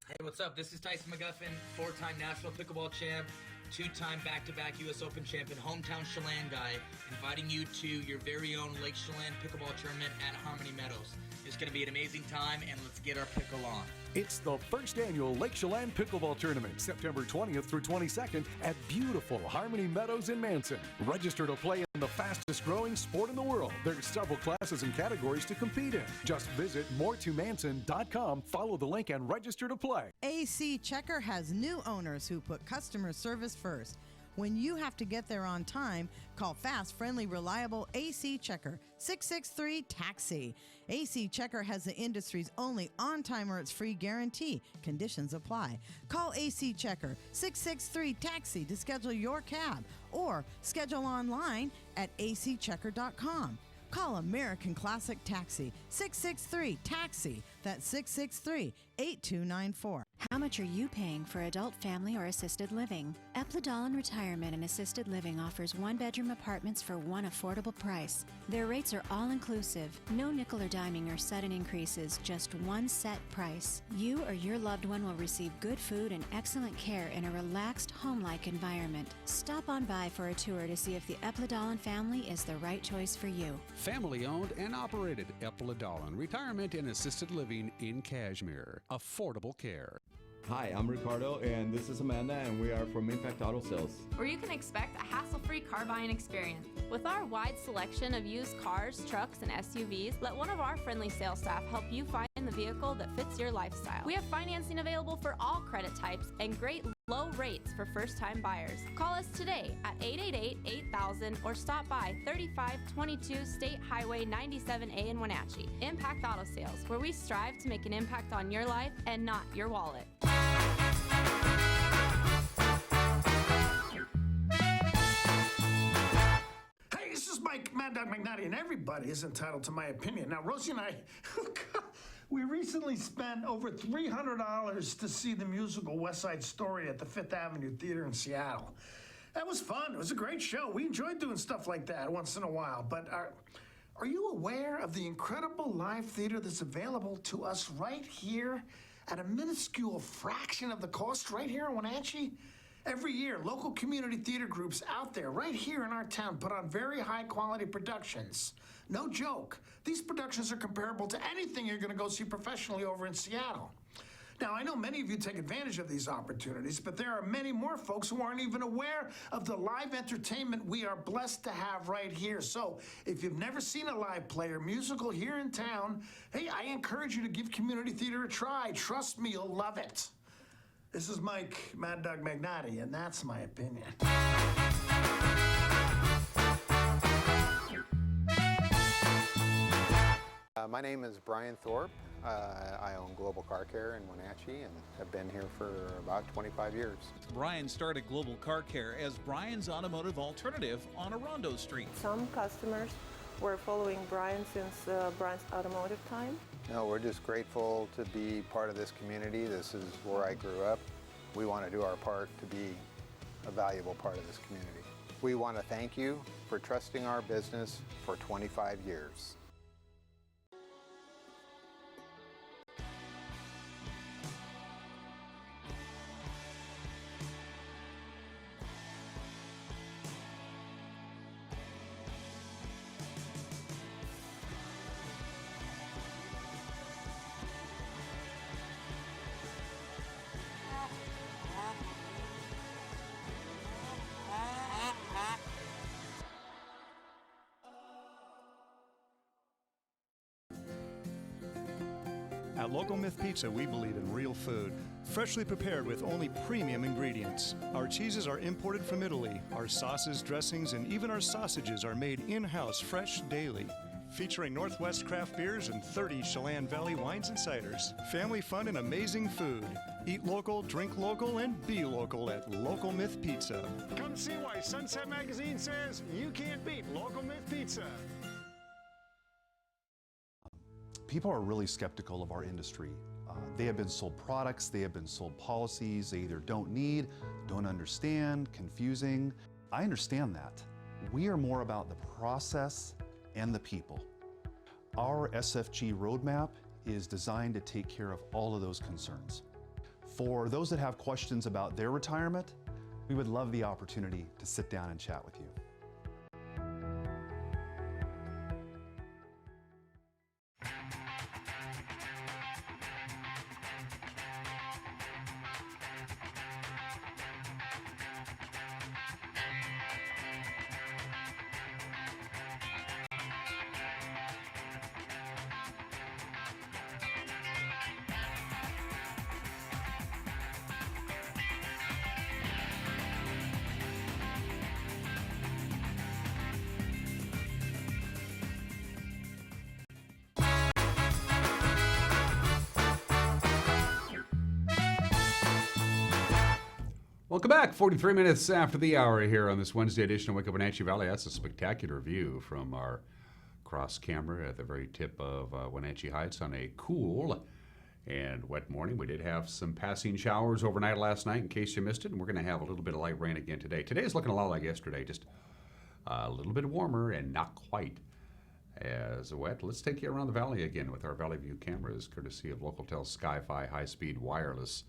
Hey, what's up? This is Tyson McGuffin, 4-time national pickleball champ, 2-time back-to-back U.S. Open champion, hometown Chelan guy, inviting you to your very own Lake Chelan pickleball tournament at Harmony Meadows. It's going to be an amazing time, and let's get our pickle on. It's the first annual Lake Chelan Pickleball Tournament, September 20th through 22nd at beautiful Harmony Meadows in Manson. Register to play in the fastest growing sport in the world. There's several classes and categories to compete in. Just visit moretwomanson.com, follow the link, and register to play. AC Checker has new owners who put customer service first. When you have to get there on time, call fast, friendly, reliable AC Checker, 663-TAXI. AC Checker has the industry's only on-time or it's free guarantee. Conditions apply. Call AC Checker, 663-TAXI to schedule your cab or schedule online at acchecker.com. Call American Classic Taxi, 663-TAXI. That's 663-8294. How much are you paying for adult, family, or assisted living? Epladolin Retirement and Assisted Living offers 1-bedroom apartments for one affordable price. Their rates are all-inclusive, no nickel or diming or sudden increases, just one set price. You or your loved one will receive good food and excellent care in a relaxed, home-like environment. Stop on by for a tour to see if the Epladolin family is the right choice for you. Family-owned and operated Epladolin Retirement and Assisted Living in Cashmere. Affordable care. Hi, I'm Ricardo, and this is Amanda, and we are from Impact Auto Sales, where you can expect a hassle-free car buying experience. With our wide selection of used cars, trucks, and SUVs, let one of our friendly sales staff help you find the vehicle that fits your lifestyle. We have financing available for all credit types and great low rates for first-time buyers. Call us today at 888-8000 or stop by 3522 State Highway 97A in Wenatchee. Impact Auto Sales, where we strive to make an impact on your life and not your wallet. Hey, this is Mike Mad Dog McNally, and everybody is entitled to my opinion. Now, Rosie and I, we recently spent over $300 to see the musical West Side Story at the Fifth Avenue Theater in Seattle. That was fun. It was a great show. We enjoyed doing stuff like that once in a while, but Are you aware of the incredible live theater that's available to us right here at a minuscule fraction of the cost right here in Wenatchee? Every year, local community theater groups out there right here in our town put on very high quality productions. No joke. These productions are comparable to anything you're going to go see professionally over in Seattle. Now, I know many of you take advantage of these opportunities, but there are many more folks who aren't even aware of the live entertainment we are blessed to have right here. So, if you've never seen a live play or musical here in town, hey, I encourage you to give community theater a try. Trust me, you'll love it. This is Mike Mad Dog Magnati, and that's my opinion. My name is Brian Thorpe. I own Global Car Care in Wenatchee and have been here for about 25 years. Brian started Global Car Care as Brian's automotive alternative on Orondo Street. Some customers were following Brian since Brian's automotive time. No, we're just grateful to be part of this community. This is where I grew up. We want to do our part to be a valuable part of this community. We want to thank you for trusting our business for 25 years. At Local Myth Pizza, we believe in real food, freshly prepared with only premium ingredients. Our cheeses are imported from Italy. Our sauces, dressings, and even our sausages are made in-house fresh daily. Featuring Northwest craft beers and 30 Chelan Valley wines and ciders. Family fun and amazing food. Eat local, drink local, and be local at Local Myth Pizza. Come see why Sunset Magazine says you can't beat Local Myth Pizza. People are really skeptical of our industry. They have been sold products, they have been sold policies they either don't need, don't understand, confusing. I understand that. We are more about the process and the people. Our SFG roadmap is designed to take care of all of those concerns. For those that have questions about their retirement, we would love the opportunity to sit down and chat with you. Welcome back. 43 minutes after the hour here on this Wednesday edition of Wake Up Wenatchee Valley. That's a spectacular view from our cross camera at the very tip of Wenatchee Heights on a cool and wet morning. We did have some passing showers overnight last night in case you missed it, and we're going to have a little bit of light rain again today. Today is looking a lot like yesterday, just a little bit warmer and not quite as wet. Let's take you around the valley again with our Valley View cameras, courtesy of Localtel's Sky-Fi high-speed wireless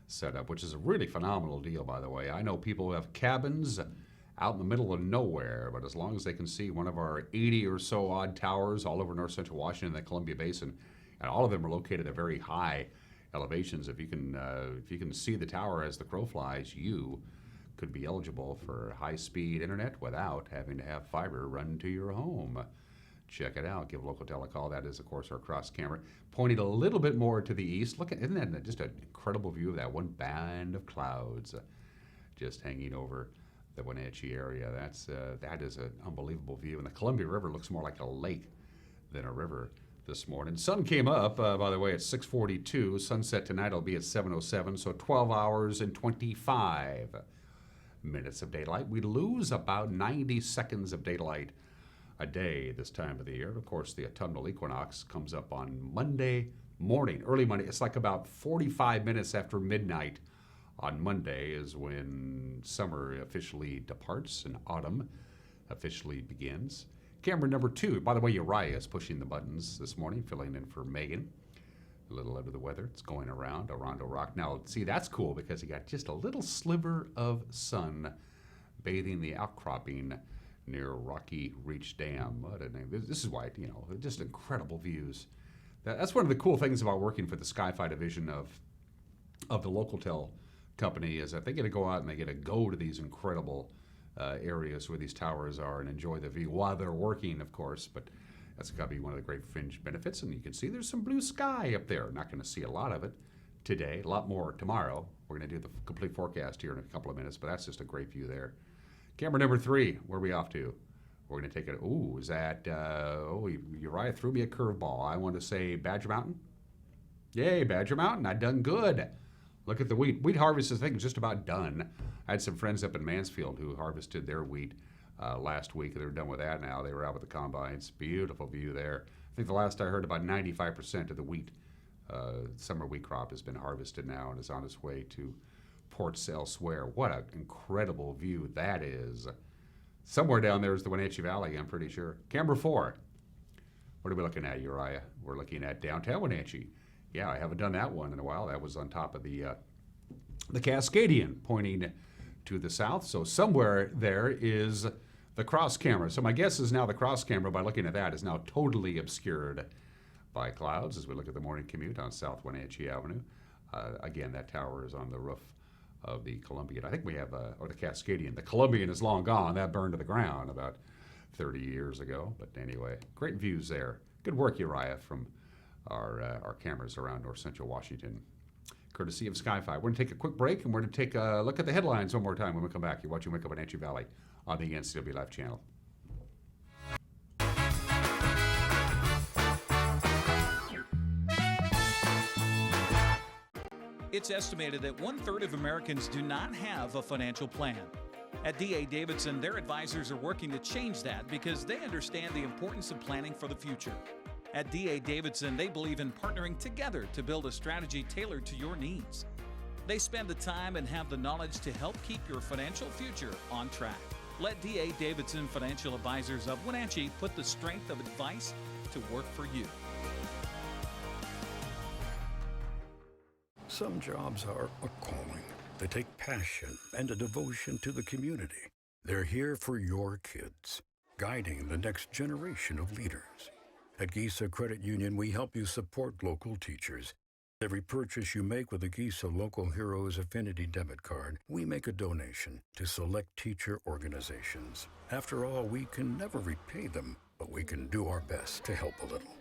setup, which is a really phenomenal deal, by the way. I know people who have cabins out in the middle of nowhere, but as long as they can see one of our 80 or so odd towers all over north central Washington, the Columbia Basin, and all of them are located at very high elevations. If you can see the tower as the crow flies, you could be eligible for high-speed internet without having to have fiber run to your home. Check it out. Give Locatel a call. That is, of course, our cross camera. Pointing a little bit more to the east. Look at, isn't that just an incredible view of that one band of clouds just hanging over the Wenatchee area? That is an unbelievable view. And the Columbia River looks more like a lake than a river this morning. Sun came up, by the way, at 6:42. Sunset tonight will be at 7:07, so 12 hours and 25 minutes of daylight. We lose about 90 seconds of daylight a day this time of the year. Of course, the autumnal equinox comes up on Monday morning, early Monday. It's like about 45 minutes after midnight on Monday is when summer officially departs and autumn officially begins. Camera number 2. By the way, Uriah is pushing the buttons this morning, filling in for Megan. A little under the weather. It's going around Rondo Rock. Now, see, that's cool because you got just a little sliver of sun bathing the outcropping near Rocky Reach Dam. What a name. This is why, just incredible views. That's one of the cool things about working for the Sky-Fi division of the local tel company is that they get to go out and they get to go to these incredible areas where these towers are and enjoy the view while they're working, of course. But that's got to be one of the great fringe benefits. And you can see there's some blue sky up there. Not going to see a lot of it today, a lot more tomorrow. We're going to do the complete forecast here in a couple of minutes, but that's just a great view there. Camera number 3, where are we off to? We're going to take it. Ooh, is that, Uriah threw me a curveball. I want to say Badger Mountain. Yay, Badger Mountain. I done good. Look at the wheat. Wheat harvest, I think, is just about done. I had some friends up in Mansfield who harvested their wheat last week. They're done with that now. They were out with the combines. Beautiful view there. I think the last I heard, about 95% of the wheat, summer wheat crop has been harvested now and is on its way to ports elsewhere. What an incredible view that is. Somewhere down there is the Wenatchee Valley, I'm pretty sure. Camera 4. What are we looking at, Uriah? We're looking at downtown Wenatchee. Yeah, I haven't done that one in a while. That was on top of the Cascadian, pointing to the south. So somewhere there is the cross camera. So my guess is now the cross camera, by looking at that, is now totally obscured by clouds as we look at the morning commute on South Wenatchee Avenue. Again, that tower is on the roof of the Columbian. I think we have, or the Cascadian. The Columbian is long gone. That burned to the ground about 30 years ago. But anyway, great views there. Good work, Uriah, from our cameras around North Central Washington, courtesy of Sky-Fi. We're going to take a quick break, and we're going to take a look at the headlines one more time when we come back. You're watching Wake Up Wenatchee Valley on the NCW Live channel. It's estimated that 1/3 of Americans do not have a financial plan. At D.A. Davidson, their advisors are working to change that because they understand the importance of planning for the future. At D.A. Davidson, they believe in partnering together to build a strategy tailored to your needs. They spend the time and have the knowledge to help keep your financial future on track. Let D.A. Davidson Financial Advisors of Wenatchee put the strength of advice to work for you. Some jobs are a calling. They take passion and a devotion to the community. They're here for your kids, guiding the next generation of leaders. At Gisa Credit Union, we help you support local teachers. Every purchase you make with a Gisa Local Heroes Affinity debit card, we make a donation to select teacher organizations. After all, we can never repay them, but we can do our best to help a little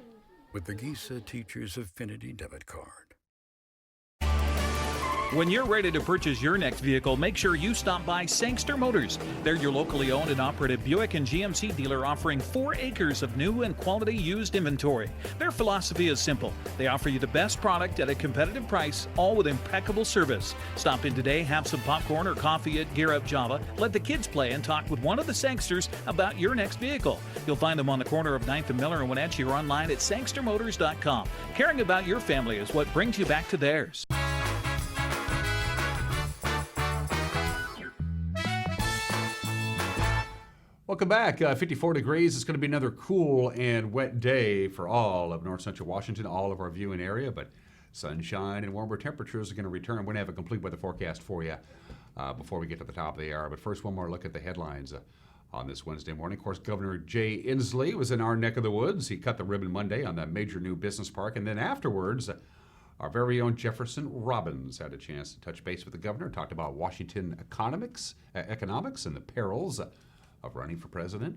with the Gisa Teachers Affinity debit card. When you're ready to purchase your next vehicle, make sure you stop by Sangster Motors. They're your locally owned and operated Buick and GMC dealer offering 4 acres of new and quality used inventory. Their philosophy is simple. They offer you the best product at a competitive price, all with impeccable service. Stop in today, have some popcorn or coffee at Gear Up Java, let the kids play, and talk with one of the Sangsters about your next vehicle. You'll find them on the corner of 9th and Miller in Wenatchee or online at sangstermotors.com. Caring about your family is what brings you back to theirs. Welcome back. 54 degrees. It's going to be another cool and wet day for all of North Central Washington, all of our viewing area, but sunshine and warmer temperatures are going to return. We're going to have a complete weather forecast for you before we get to the top of the hour. But first, one more look at the headlines on this Wednesday morning. Of course, Governor Jay Inslee was in our neck of the woods. He cut the ribbon Monday on that major new business park. And then afterwards, our very own Jefferson Robbins had a chance to touch base with the governor, talked about Washington economics and the perils of running for president.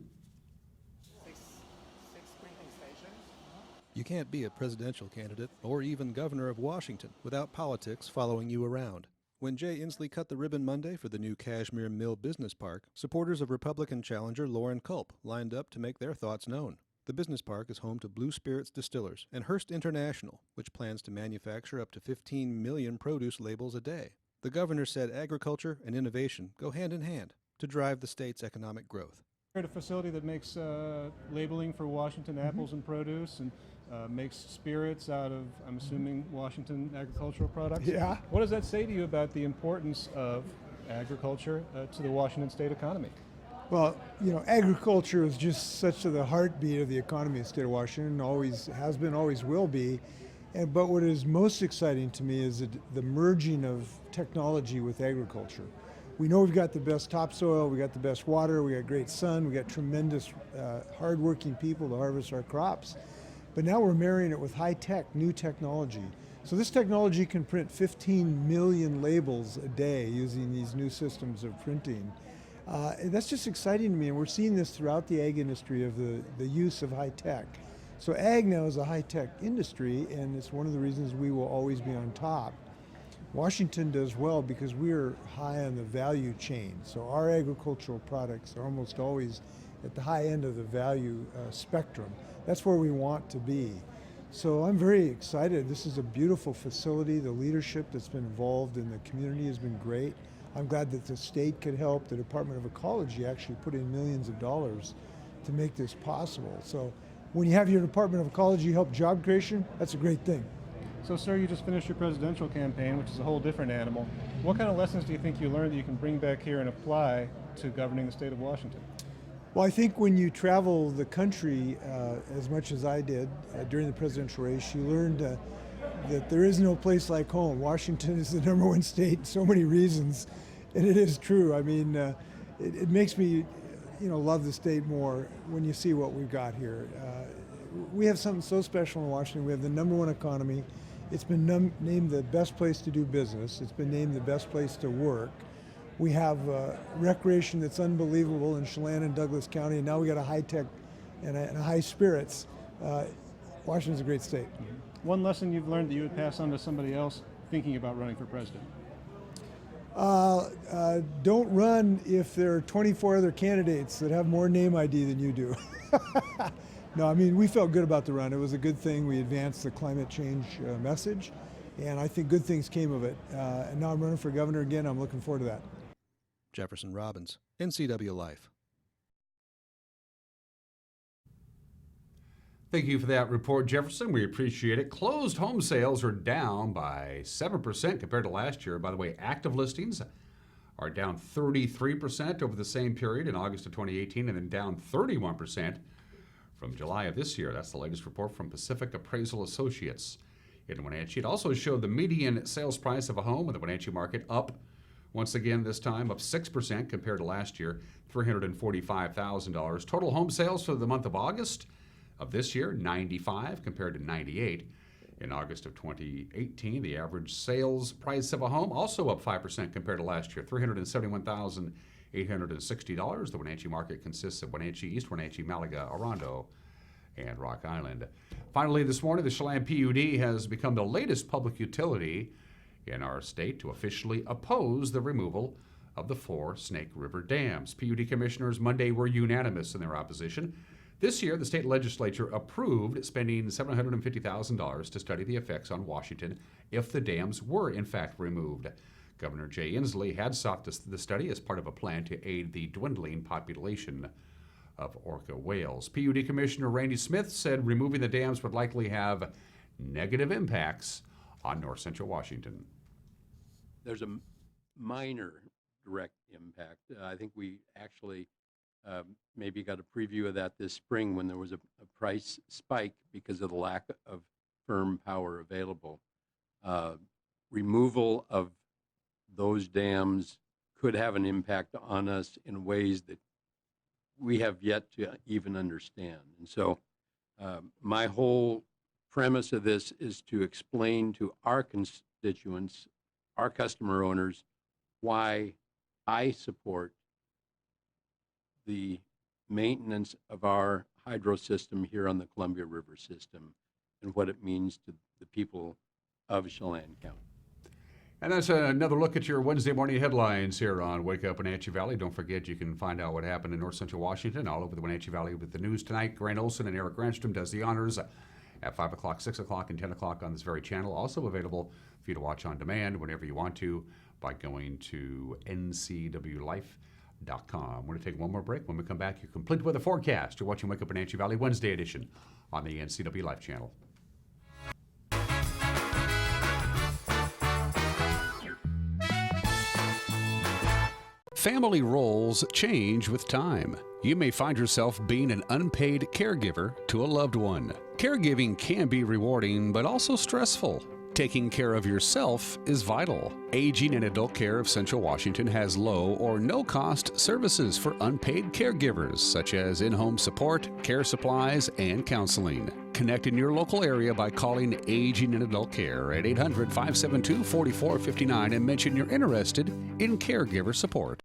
You can't be a presidential candidate or even governor of Washington without politics following you around. When Jay Inslee cut the ribbon Monday for the new Cashmere Mill Business Park, supporters of Republican challenger Lauren Culp lined up to make their thoughts known. The business park is home to Blue Spirits Distillers and Hearst International, which plans to manufacture up to 15 million produce labels a day. The governor said agriculture and innovation go hand in hand to drive the state's economic growth. We're at a facility that makes labeling for Washington apples and produce and makes spirits out of, I'm assuming, Washington agricultural products. Yeah. What does that say to you about the importance of agriculture to the Washington state economy? Well, agriculture is just such the heartbeat of the economy of the state of Washington, always has been, always will be. But what is most exciting to me is the merging of technology with agriculture. We know we've got the best topsoil, we got the best water, we got great sun, we got tremendous hardworking people to harvest our crops. But now we're marrying it with high-tech, new technology. So this technology can print 15 million labels a day using these new systems of printing. And that's just exciting to me, and we're seeing this throughout the ag industry of the use of high-tech. So ag now is a high-tech industry, and it's one of the reasons we will always be on top. Washington does well because we're high on the value chain. So our agricultural products are almost always at the high end of the value spectrum. That's where we want to be. So I'm very excited. This is a beautiful facility. The leadership that's been involved in the community has been great. I'm glad that the state could help. The Department of Ecology actually put in millions of dollars to make this possible. So when you have your Department of Ecology help job creation, that's a great thing. So, sir, you just finished your presidential campaign, which is a whole different animal. What kind of lessons do you think you learned that you can bring back here and apply to governing the state of Washington? Well, I think when you travel the country as much as I did during the presidential race, you learned that there is no place like home. Washington is the #1 state in so many reasons, and it is true. I mean, it makes me, love the state more when you see what we've got here. We have something so special in Washington. We have the #1 economy. It's been named the best place to do business. It's been named the best place to work. We have recreation that's unbelievable in Chelan and Douglas County, and now we got a high-tech and a high spirits. Washington's a great state. One lesson you've learned that you would pass on to somebody else thinking about running for president? Don't run if there are 24 other candidates that have more name ID than you do. No, I mean, we felt good about the run. It was a good thing. We advanced the climate change message, and I think good things came of it. And now I'm running for governor again. I'm looking forward to that. Jefferson Robbins, NCW Life. Thank you for that report, Jefferson. We appreciate it. Closed home sales are down by 7% compared to last year. By the way, active listings are down 33% over the same period in August of 2018, and then down 31% from July of this year. That's the latest report from Pacific Appraisal Associates in Wenatchee. It also showed the median sales price of a home in the Wenatchee market up once again, this time up 6% compared to last year, $345,000. Total home sales for the month of August of this year, 95 compared to 98 in August of 2018. The average sales price of a home also up 5% compared to last year, $371,860. The Wenatchee market consists of Wenatchee East, Wenatchee, Malaga, Orondo, and Rock Island. Finally, this morning, the Chelan PUD has become the latest public utility in our state to officially oppose the removal of the 4 Snake River dams. PUD commissioners Monday were unanimous in their opposition. This year, the state legislature approved spending $750,000 to study the effects on Washington if the dams were in fact removed. Governor Jay Inslee had sought the study as part of a plan to aid the dwindling population of orca whales. PUD Commissioner Randy Smith said removing the dams would likely have negative impacts on north central Washington. There's a minor direct impact. I think we actually maybe got a preview of that this spring when there was a price spike because of the lack of firm power available. Removal of those dams could have an impact on us in ways that we have yet to even understand. And so my whole premise of this is to explain to our constituents, our customer owners, why I support the maintenance of our hydro system here on the Columbia River system and what it means to the people of Chelan County. And that's another look at your Wednesday morning headlines here on Wake Up Wenatchee Valley. Don't forget you can find out what happened in north central Washington, all over the Wenatchee Valley with the news tonight. Grant Olson and Eric Granstrom does the honors at 5 o'clock, 6 o'clock, and 10 o'clock on this very channel. Also available for you to watch on demand whenever you want to by going to ncwlife.com. We're going to take one more break. When we come back, you're complete with a forecast. You're watching Wake Up Wenatchee Valley Wednesday edition on the NCW Life channel. Family roles change with time. You may find yourself being an unpaid caregiver to a loved one. Caregiving can be rewarding, but also stressful. Taking care of yourself is vital. Aging and Adult Care of Central Washington has low or no cost services for unpaid caregivers, such as in-home support, care supplies, and counseling. Connect in your local area by calling Aging and Adult Care at 800-572-4459 and mention you're interested in caregiver support.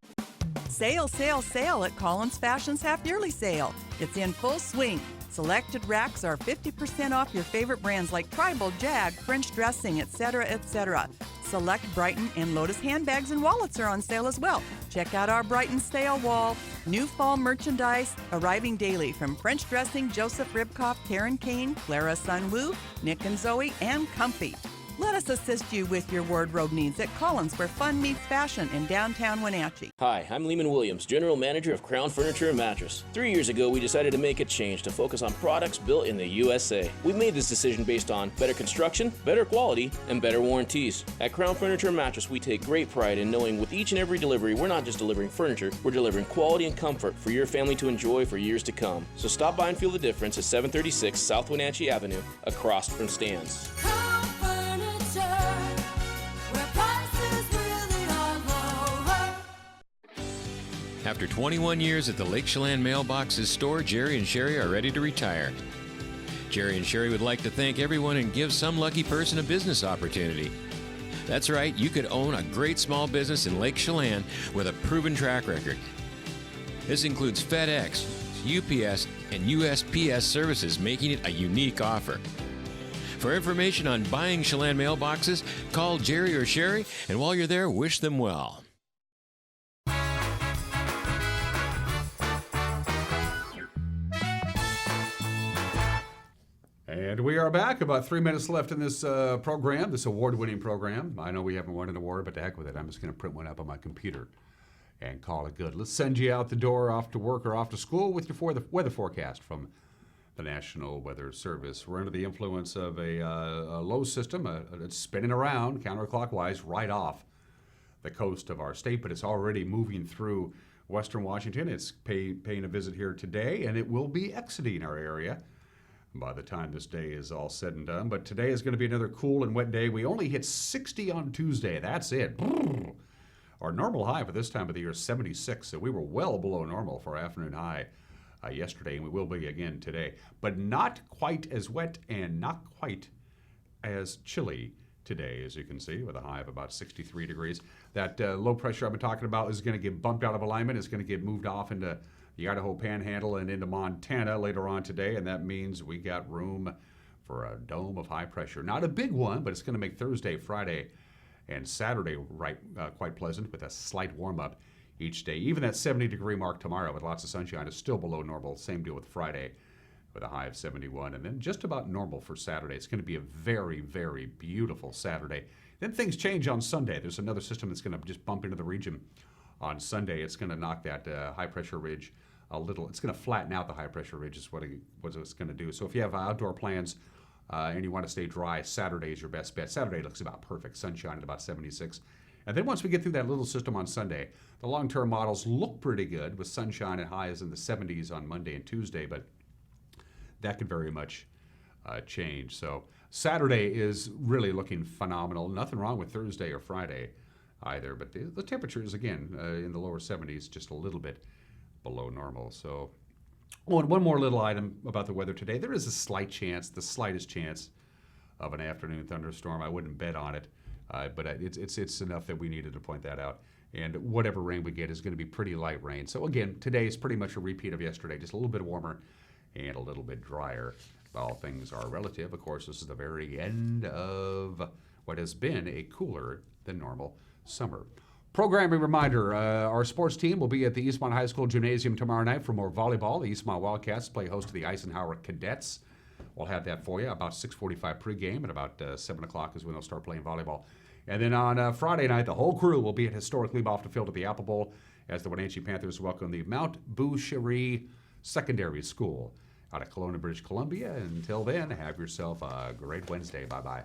Sale, sale, sale at Collins Fashion's half-yearly sale. It's in full swing. Selected racks are 50% off your favorite brands like Tribal, Jag, French Dressing, etc., etc. Select Brighton and Lotus handbags and wallets are on sale as well. Check out our Brighton sale wall. New fall merchandise arriving daily from French Dressing, Joseph Ribkoff, Karen Kane, Clara Sunwoo, Nick and Zoe, and Comfy. Let us assist you with your wardrobe needs at Collins, where fun meets fashion in downtown Wenatchee. Hi, I'm Lehman Williams, General Manager of Crown Furniture and Mattress. 3 years ago, we decided to make a change to focus on products built in the USA. We made this decision based on better construction, better quality, and better warranties. At Crown Furniture and Mattress, we take great pride in knowing with each and every delivery, we're not just delivering furniture, we're delivering quality and comfort for your family to enjoy for years to come. So stop by and feel the difference at 736 South Wenatchee Avenue, across from Stan's. After 21 years at the Lake Chelan Mailboxes store, Jerry and Sherry are ready to retire. Jerry and Sherry would like to thank everyone and give some lucky person a business opportunity. That's right, you could own a great small business in Lake Chelan with a proven track record. This includes FedEx, UPS, and USPS services, making it a unique offer. For information on buying Chelan mailboxes, call Jerry or Sherry, and while you're there, wish them well. And we are back. About 3 minutes left in this program, this award-winning program. I know we haven't won an award, but to heck with it. I'm just going to print one up on my computer and call it good. Let's send you out the door, off to work or off to school with your weather forecast from the National Weather Service. We're under the influence of a low system. It's spinning around counterclockwise right off the coast of our state, but it's already moving through western Washington. It's paying a visit here today, and it will be exiting our area by the time this day is all said and done. But today is going to be another cool and wet day. We only hit 60 on Tuesday. That's it. Our normal high for this time of the year is 76, so we were well below normal for our afternoon high yesterday, and we will be again today. But not quite as wet and not quite as chilly today, as you can see, with a high of about 63 degrees. That low pressure I've been talking about is going to get bumped out of alignment. It's going to get moved off into the Idaho Panhandle and into Montana later on today, and that means we got room for a dome of high pressure. Not a big one, but it's going to make Thursday, Friday, and Saturday quite pleasant with a slight warm-up each day. Even that 70-degree mark tomorrow with lots of sunshine is still below normal. Same deal with Friday with a high of 71, and then just about normal for Saturday. It's going to be a very, very beautiful Saturday. Then things change on Sunday. There's another system that's going to just bump into the region on Sunday. It's going to knock that high-pressure ridge a little. It's going to flatten out the high-pressure ridge is what it's going to do. So if you have outdoor plans and you want to stay dry, Saturday is your best bet. Saturday looks about perfect. Sunshine at about 76. And then once we get through that little system on Sunday, the long-term models look pretty good with sunshine and highs in the 70s on Monday and Tuesday, but that could very much change. So Saturday is really looking phenomenal. Nothing wrong with Thursday or Friday either, but the temperatures, again, in the lower 70s, just a little bit below normal. So one more little item about the weather today. There is a slight chance, the slightest chance, of an afternoon thunderstorm. I wouldn't bet on it, but it's enough that we needed to point that out. And whatever rain we get is going to be pretty light rain. So again, today is pretty much a repeat of yesterday, just a little bit warmer and a little bit drier. All things are relative. Of course, this is the very end of what has been a cooler than normal summer. Programming reminder, our sports team will be at the Eastmont High School Gymnasium tomorrow night for more volleyball. The Eastmont Wildcats play host to the Eisenhower Cadets. We'll have that for you about 6:45 pregame, and about 7 o'clock is when they'll start playing volleyball. And then on Friday night, the whole crew will be at historic Leibofter Field at the Apple Bowl as the Wenatchee Panthers welcome the Mount Boucherie Secondary School out of Kelowna, British Columbia. Until then, have yourself a great Wednesday. Bye-bye.